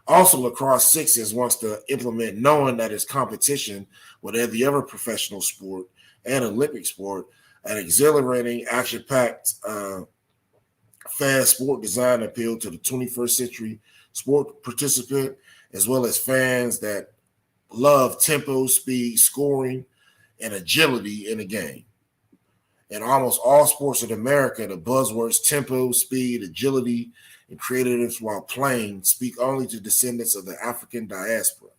Also, lacrosse 6s wants to implement, knowing that it's competition with every other professional sport and Olympic sport, an exhilarating, action-packed, fast sport design appeal to the 21st century sport participant, as well as fans that love tempo, speed, scoring, and agility in the game. In almost all sports in America, the buzzwords tempo, speed, agility, and creativeness while playing speak only to descendants of the African diaspora.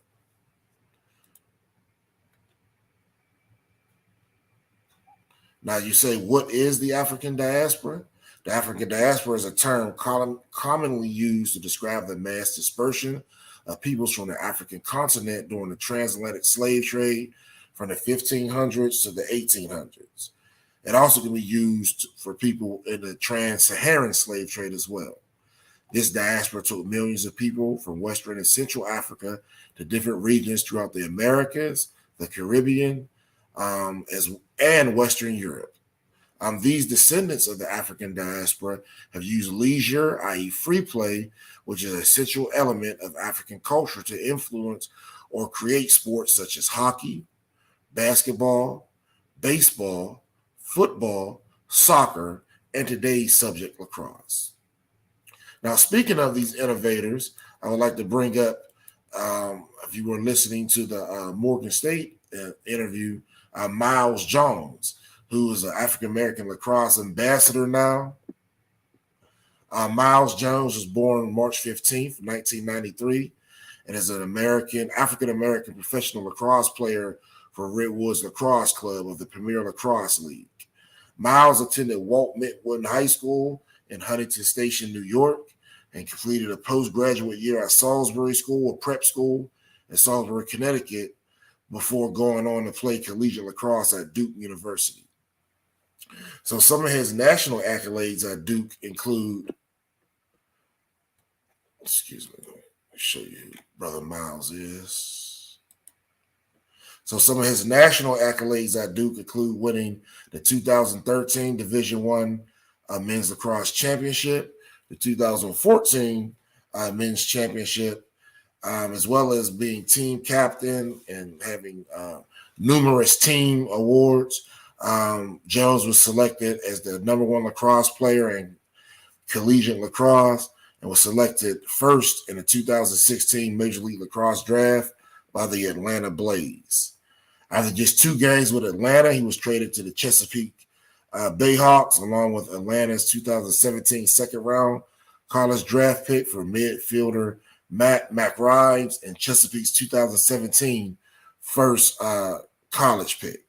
Now you say, what is the African diaspora? The African diaspora is a term commonly used to describe the mass dispersion of peoples from the African continent during the transatlantic slave trade from the 1500s to the 1800s. It also can be used for people in the trans-Saharan slave trade as well. This diaspora took millions of people from Western and Central Africa to different regions throughout the Americas, the Caribbean, and Western Europe. These descendants of the African diaspora have used leisure, i.e. free play, which is an essential element of African culture, to influence or create sports such as hockey, basketball, baseball, football, soccer, and today's subject, lacrosse. Now, speaking of these innovators, I would like to bring up, if you were listening to the Morgan State interview, Miles Jones, who is an African-American lacrosse ambassador now. Miles Jones was born March 15th, 1993, and is an African-American professional lacrosse player for Redwoods Lacrosse Club of the Premier Lacrosse League. Miles attended Walt Whitman High School in Huntington Station, New York, and completed a postgraduate year at Salisbury School, a prep school in Salisbury, Connecticut, before going on to play collegiate lacrosse at Duke University. So some of his national accolades at Duke include, excuse me, let me show you who Brother Miles is. So some of his national accolades at Duke include winning the 2013 Division I Men's Lacrosse Championship, the 2014 Men's Championship, as well as being team captain and having numerous team awards. Jones was selected as the #1 lacrosse player in collegiate lacrosse and was selected first in the 2016 Major League Lacrosse draft by the Atlanta Blaze. After just 2 games with Atlanta, he was traded to the Chesapeake Bayhawks, along with Atlanta's 2017 second-round college draft pick for midfielder Matt McRives and Chesapeake's 2017 first college pick.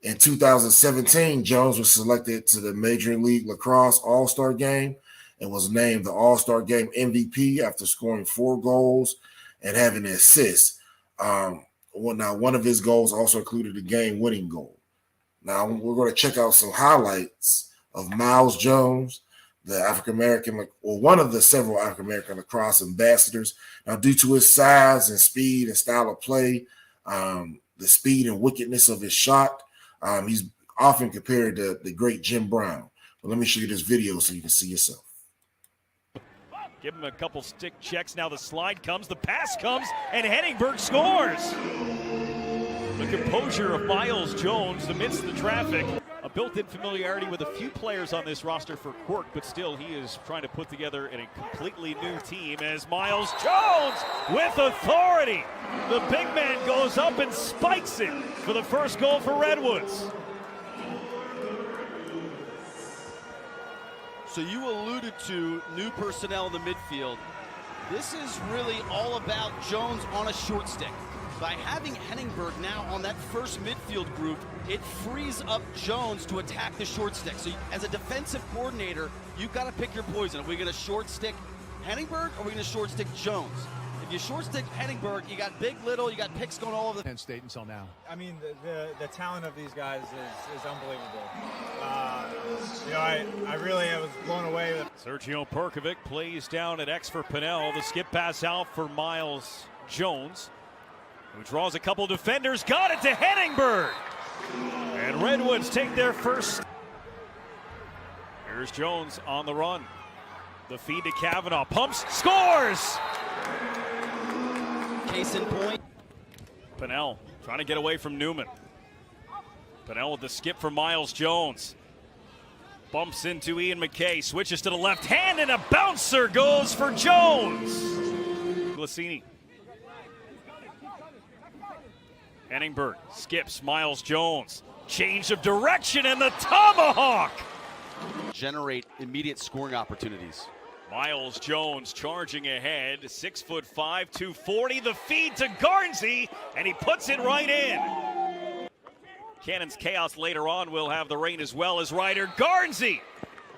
In 2017, Jones was selected to the Major League Lacrosse All-Star Game and was named the All-Star Game MVP after scoring 4 goals and having an assist. One of his goals also included a game-winning goal. Now, we're going to check out some highlights of Miles Jones, the African-American, or one of the several African-American lacrosse ambassadors. Now, due to his size and speed and style of play, the speed and wickedness of his shot, he's often compared to the great Jim Brown. But let me show you this video so you can see yourself. Give him a couple stick checks. Now the slide comes, the pass comes, and Henningberg scores. The composure of Miles Jones amidst the traffic. A built-in familiarity with a few players on this roster for Quirk, but still he is trying to put together a completely new team as Miles Jones with authority. The big man goes up and spikes it for the first goal for Redwoods. So you alluded to new personnel in the midfield. This is really all about Jones on a short stick. By having Henningberg now on that first midfield group, it frees up Jones to attack the short stick. So as a defensive coordinator, you've got to pick your poison. Are we going to short stick Henningberg or are we going to short stick Jones? If you short stick Henningberg, you got big, little, you got picks going all over the Penn State until now. I mean, the talent of these guys is unbelievable. I was blown away. Sergio Perkovic plays down at X for Pinnell. The skip pass out for Miles Jones, who draws a couple defenders, got it to Henningberg. And Redwoods take their first. Here's Jones on the run. The feed to Kavanaugh, pumps, scores! Case in point. Pinnell trying to get away from Newman. Pinnell with the skip for Miles Jones. Bumps into Ian McKay, switches to the left hand, and a bouncer goes for Jones. Glacini. Henningberg skips Miles Jones. Change of direction and the tomahawk. Generate immediate scoring opportunities. Miles Jones charging ahead, 6'5", 240. The feed to Garnsey, and he puts it right in. Cannon's Chaos later on will have the reign as well as Ryder Garnsey.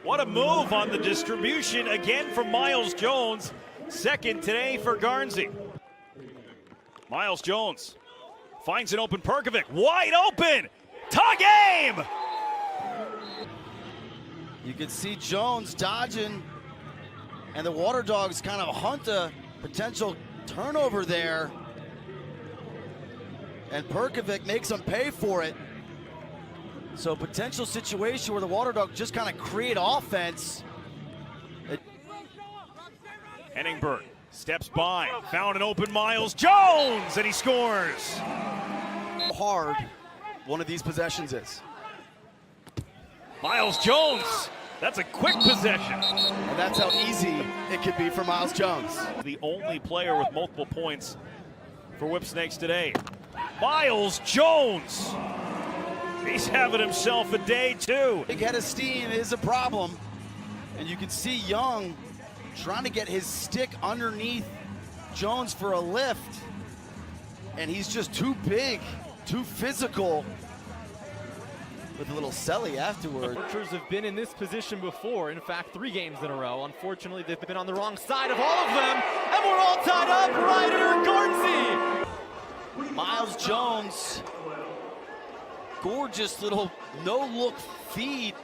What a move on the distribution again from Miles Jones. Second today for Garnsey. Miles Jones finds an open Perkovic, wide open, tie game! You can see Jones dodging, and the Water Dogs kind of hunt a potential turnover there. And Perkovic makes them pay for it. So potential situation where the Water Dogs just kind of create offense. Henningberg steps by, found an open Miles Jones, and he scores. Hard one of these possessions is. Miles Jones That's a quick possession. And that's how easy it could be for Miles Jones. The only player with multiple points for Whipsnakes today. Miles Jones. He's having himself a day, too. Big head of steam is a problem. And you can see Young trying to get his stick underneath Jones for a lift. And he's just too big, too physical. With a little celly afterward. Archers have been in this position before. In fact, 3 games in a row. Unfortunately, they've been on the wrong side of all of them. And we're all tied up. Ryder Garnsey. Miles Jones. Gorgeous little no-look feed.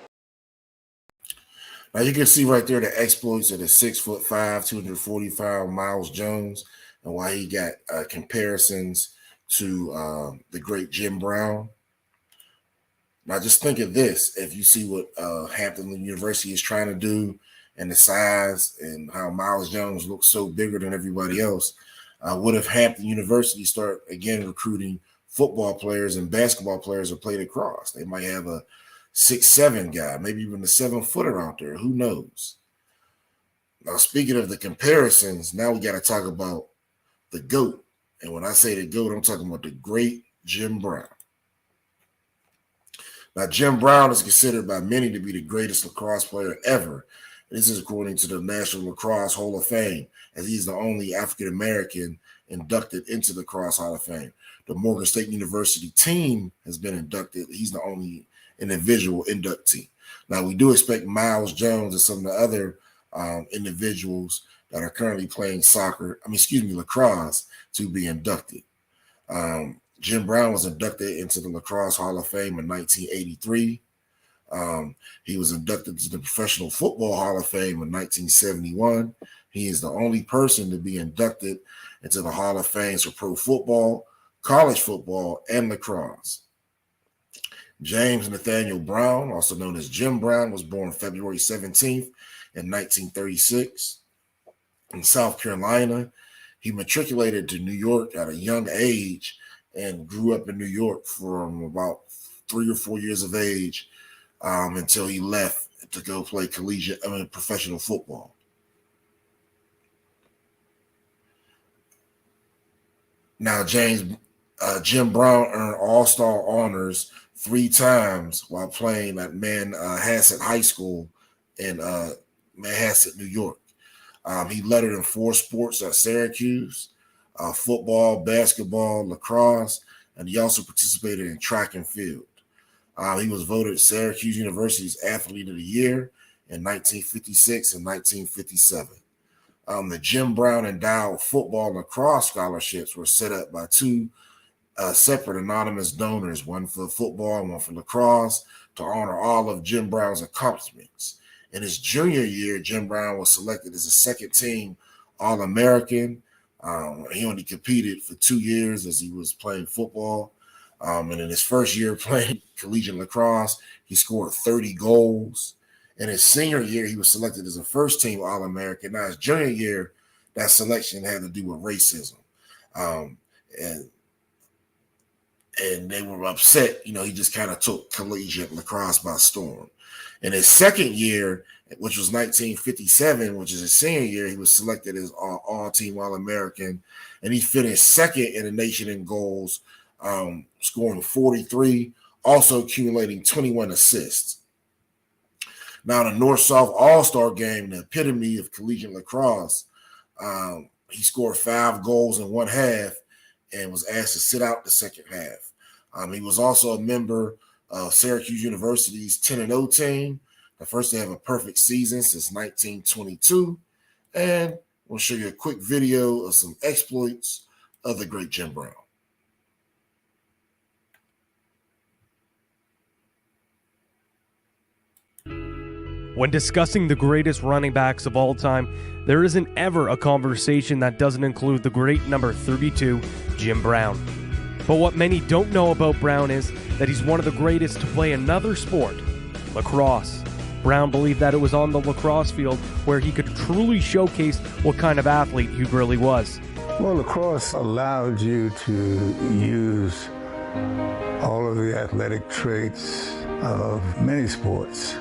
Now you can see right there the exploits of the 6'5", 245 Miles Jones, and why he got comparisons to the great Jim Brown. Now just think of this: if you see what Hampton University is trying to do, and the size, and how Miles Jones looks so bigger than everybody else, what if Hampton University start again recruiting football players and basketball players to play lacrosse? They might have a 6'7" guy, maybe even a 7-footer out there. Who knows? Now, speaking of the comparisons, now we got to talk about the GOAT. And when I say the GOAT, I'm talking about the great Jim Brown. Now, Jim Brown is considered by many to be the greatest lacrosse player ever. This is according to the National Lacrosse Hall of Fame, as he's the only African-American inducted into the Lacrosse Hall of Fame. The Morgan State University team has been inducted. He's the only individual inductee. Now, we do expect Miles Jones and some of the other individuals that are currently playing lacrosse to be inducted. Jim Brown was inducted into the Lacrosse Hall of Fame in 1983. He was inducted to the Professional Football Hall of Fame in 1971. He is the only person to be inducted into the Hall of Fame for pro football, college football, and lacrosse. James Nathaniel Brown, also known as Jim Brown, was born February 17th in 1936 in South Carolina. He matriculated to New York at a young age and grew up in New York from about 3 or 4 years of age until he left to go play professional football. Now, Jim Brown earned All-Star honors 3 times while playing at Manhasset High School in Manhasset, New York. He lettered in 4 sports at Syracuse: football, basketball, lacrosse, and he also participated in track and field. He was voted Syracuse University's Athlete of the Year in 1956 and 1957. The Jim Brown Endowed Football and Lacrosse Scholarships were set up by 2 separate anonymous donors, one for football and one for lacrosse, to honor all of Jim Brown's accomplishments. In his junior year, Jim Brown was selected as a second-team All-American. He only competed for 2 years as he was playing football. And in his first year playing collegiate lacrosse, he scored 30 goals. In his senior year, he was selected as a first-team All-American. Now, his junior year, that selection had to do with racism. And they were upset. He just kind of took collegiate lacrosse by storm. In his second year, which was 1957, which is his senior year, he was selected as all-team All-American, and he finished second in the nation in goals, scoring 43, also accumulating 21 assists. Now, the North-South All-Star game, the epitome of collegiate lacrosse, he scored 5 goals in one half and was asked to sit out the second half. He was also a member of Syracuse University's 10-0 team, the first to have a perfect season since 1922. And we'll show you a quick video of some exploits of the great Jim Brown. When discussing the greatest running backs of all time, there isn't ever a conversation that doesn't include the great number 32, Jim Brown. But what many don't know about Brown is that he's one of the greatest to play another sport, lacrosse. Brown believed that it was on the lacrosse field where he could truly showcase what kind of athlete he really was. Well, lacrosse allowed you to use all of the athletic traits of many sports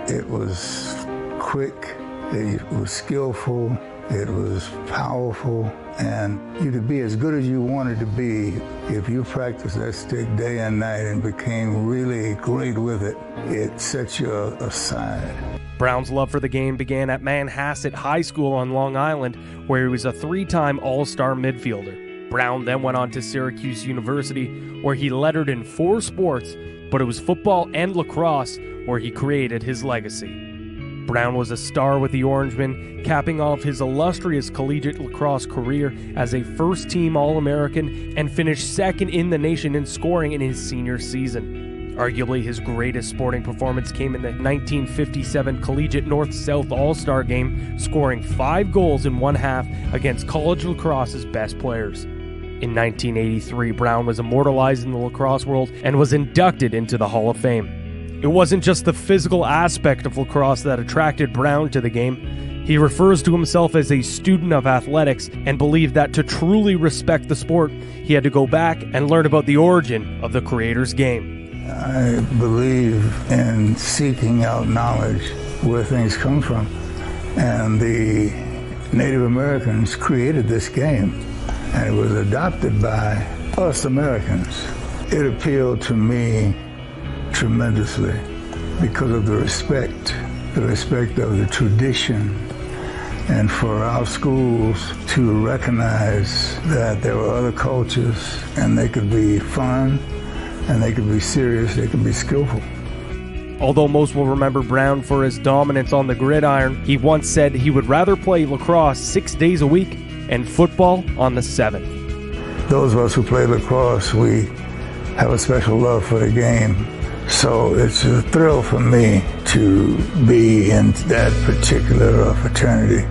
It was quick, it was skillful, it was powerful, and you could be as good as you wanted to be if you practiced that stick day and night and became really great with it. It sets you aside. Brown's love for the game began at Manhasset High School on Long Island, where he was a 3-time All-Star midfielder. Brown then went on to Syracuse University, where he lettered in 4 sports, but it was football and lacrosse where he created his legacy. Brown was a star with the Orangemen, capping off his illustrious collegiate lacrosse career as a first-team All-American and finished second in the nation in scoring in his senior season. Arguably his greatest sporting performance came in the 1957 Collegiate North-South All-Star Game, scoring 5 goals in one half against college lacrosse's best players. In 1983, Brown was immortalized in the lacrosse world and was inducted into the Hall of Fame. It wasn't just the physical aspect of lacrosse that attracted Brown to the game. He refers to himself as a student of athletics and believed that to truly respect the sport, he had to go back and learn about the origin of the creator's game. I believe in seeking out knowledge where things come from. And the Native Americans created this game, and it was adopted by us Americans. It appealed to me tremendously because of the respect of the tradition, and for our schools to recognize that there were other cultures and they could be fun, and they could be serious, they could be skillful. Although most will remember Brown for his dominance on the gridiron, he once said he would rather play lacrosse 6 days a week and football on the 7th. Those of us who play lacrosse, we have a special love for the game. So it's a thrill for me to be in that particular fraternity.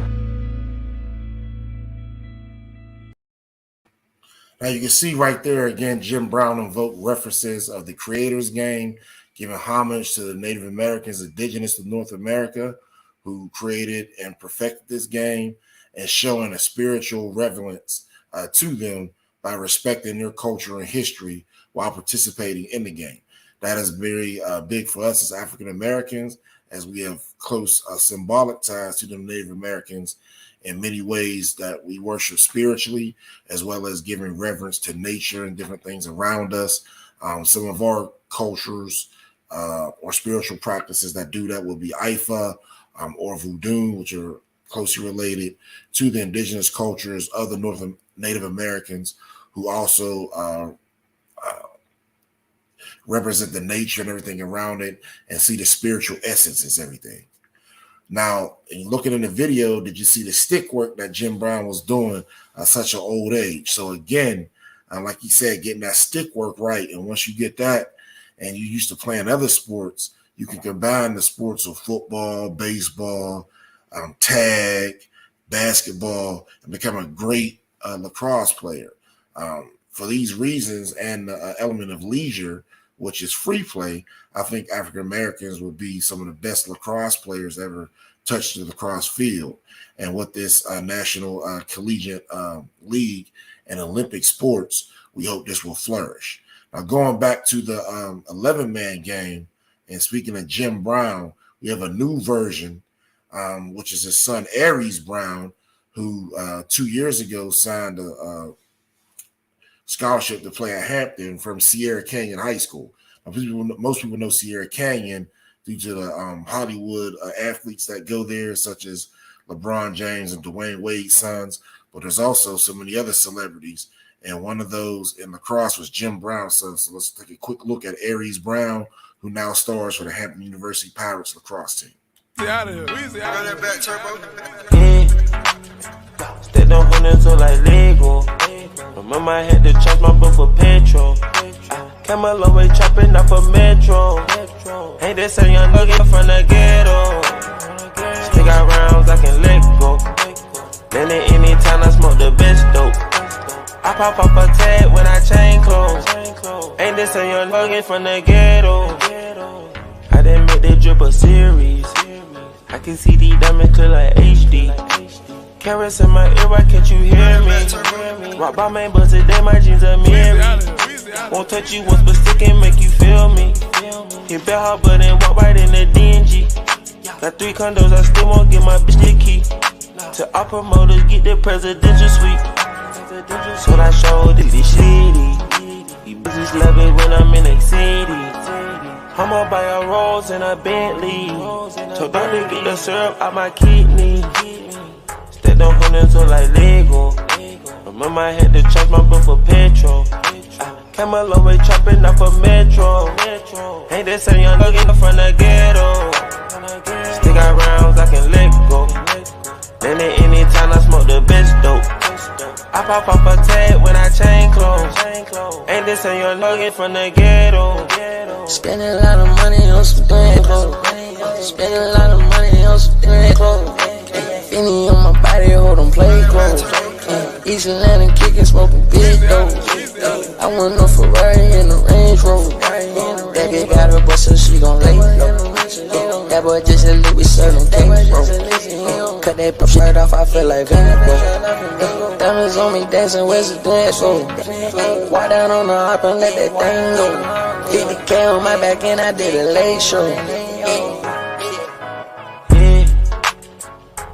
Now you can see right there again, Jim Brown invoked references of the creator's game, giving homage to the Native Americans indigenous to North America who created and perfected this game, and showing a spiritual reverence to them by respecting their culture and history while participating in the game. That is very big for us as African Americans, as we have close symbolic ties to the Native Americans in many ways that we worship spiritually, as well as giving reverence to nature and different things around us. Some of our cultures or spiritual practices that do that will be Ifa or Voodoo, which are closely related to the indigenous cultures of the Native Americans, who also represent the nature and everything around it and see the spiritual essence as everything. Now, looking in the video, did you see the stick work that Jim Brown was doing at such an old age? So again, like he said, getting that stick work right. And once you get that and you're used to playing other sports, you can combine the sports of football, baseball, tag, basketball, and become a great lacrosse player. For these reasons and the element of leisure, which is free play, I think African Americans would be some of the best lacrosse players ever touched the lacrosse field. And with this national collegiate league and Olympic sports, we hope this will flourish. Now, going back to the 11-man game, and speaking of Jim Brown, we have a new version, which is his son, Aries Brown, who 2 years ago signed a scholarship to play at Hampton from Sierra Canyon High School. Now, most people know Sierra Canyon due to the Hollywood athletes that go there, such as LeBron James and Dwayne Wade's sons, but there's also so many other celebrities, and one of those in lacrosse was Jim Brown's son. So let's take a quick look at Aries Brown, who now stars for the Hampton University Pirates lacrosse team. Out of here. Weezy out of that turbo. Step down until like Lego. Remember I had to charge my book for petrol. I came a long way chopping up a metro. Ain't this a young nugget from the ghetto? Still got rounds I can let go. Then at any time I smoke the best dope. I pop up a tag when I chain clothes. Ain't this a young nugget from the ghetto? I didn't make the drip a series. I can see the diamonds clear like HD. Carrots in my ear, why can't you hear me? Rock by man, but today my jeans are mirrored. Won't touch you once, but stick and make you feel me. Hit bell hard, but then walk right in the dingy. Got 3 condos, I still won't get my bitch the key. To our promoters, get the presidential suite. So I showed it, this shitty. These bitches love it when I'm in the city. I'ma buy a Rolls and a Bentley. Told them to get the syrup out my kidney. Stepped on hundreds like Lego. Remember I had to charge my book for petrol. Came a long way chopping up a metro. Ain't this same young nugget from the ghetto. Still got rounds I can let go. Then at any time I smoke the best dope. I pop up a tag when I chain clothes. Ain't this a young nugget from the ghetto. Spend a lot of money on some damn clothes. Spend a lot of money on some damn clothes. Finny on my body, hold on play clothes. East Atlanta kicking, smoking big dope. I want no Ferrari and a Range Rover. That bitch got her butt so she gon' lay low. That boy just a lick, we serving cake, bro. Cut that shirt off, I feel like Van Gogh. Diamonds on me dancing, where's the dance for? Walk down on the hop and let that thing go. Hit the K on my back and I did a late show.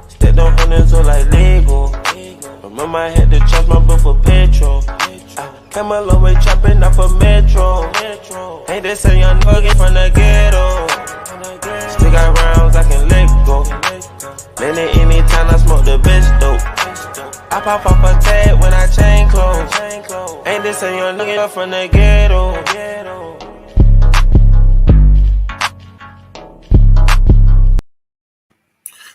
Stepped on hundreds like Lego. Remember I had to charge my book for petrol. Came a long way chopping up a metro. Ain't this a young nugget from the ghetto. Still got rounds I can let go. Then at any time I smoke the best dope. I pop up a tag when I chain clothes. Ain't this a young nugget from the ghetto.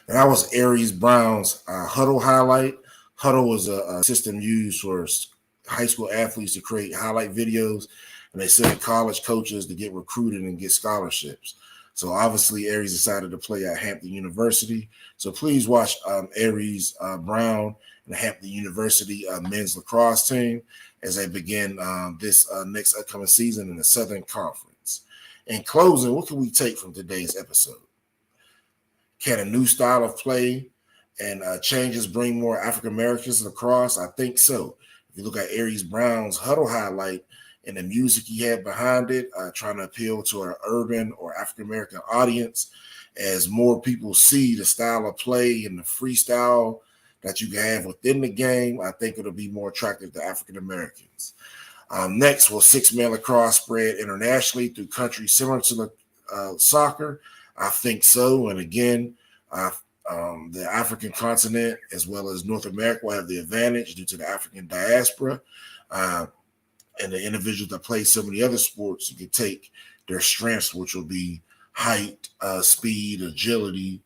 That was Aries Brown's Huddle highlight. Huddle was a system used for high school athletes to create highlight videos, and they sent college coaches to get recruited and get scholarships. So obviously Aries decided to play at Hampton University. So please watch Aries Brown and the Hampton University men's lacrosse team as they begin this next upcoming season in the Southern Conference. In closing, what can we take from today's episode? Can a new style of play and changes bring more African Americans to lacrosse? I think so. If you look at Aries Brown's Huddle highlight and the music he had behind it, trying to appeal to an urban or African American audience, as more people see the style of play and the freestyle that you can have within the game, I think it'll be more attractive to African Americans. Next, will 6-man lacrosse spread internationally through countries similar to soccer? I think so. And again, the African continent as well as North America will have the advantage due to the African diaspora and the individuals that play so many other sports can take their strengths, which will be height, speed, agility,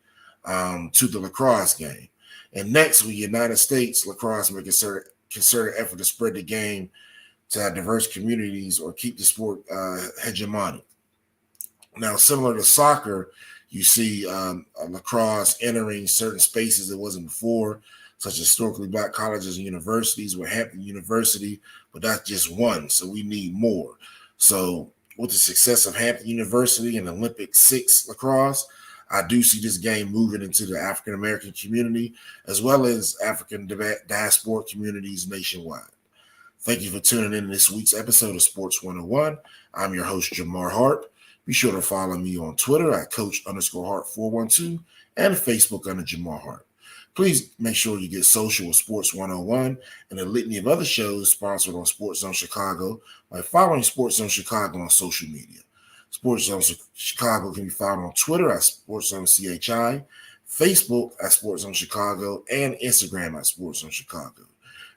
to the lacrosse game. And next, with United States lacrosse make a concerted effort to spread the game to diverse communities or keep the sport hegemonic. Now, similar to soccer, you see lacrosse entering certain spaces it wasn't before, such as historically black colleges and universities, with Hampton University, but that's just one, so we need more. So with the success of Hampton University and Olympic 6 lacrosse, I do see this game moving into the African-American community as well as African diaspora communities nationwide. Thank you for tuning in to this week's episode of Sports 101. I'm your host, Jamar Harp. Be sure to follow me on Twitter at Coach_Hart412 and Facebook under Jamar Harp. Please make sure you get social with Sports 101 and a litany of other shows sponsored on SportsZone Chicago by following SportsZone Chicago on social media. SportsZone Chicago can be found on Twitter at SportsZone CHI, Facebook at SportsZone Chicago, and Instagram at SportsZone Chicago.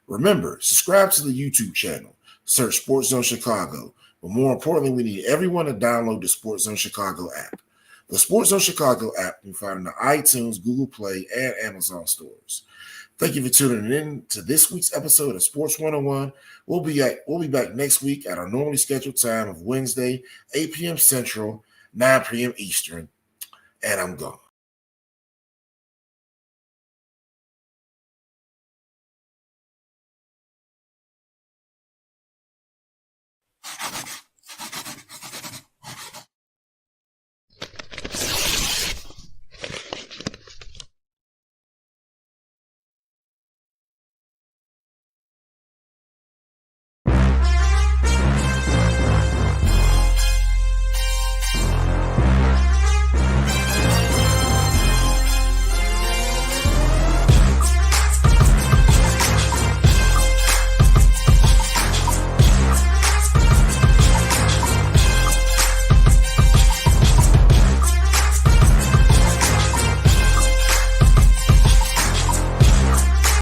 Remember, subscribe to the YouTube channel. Search SportsZone Chicago. But more importantly, we need everyone to download the SportsZone Chicago app. The SportsZone Chicago app can be found in the iTunes, Google Play, and Amazon stores. Thank you for tuning in to this week's episode of Sports 101. We'll be back next week at our normally scheduled time of Wednesday, 8 p.m. Central, 9 p.m. Eastern. And I'm gone.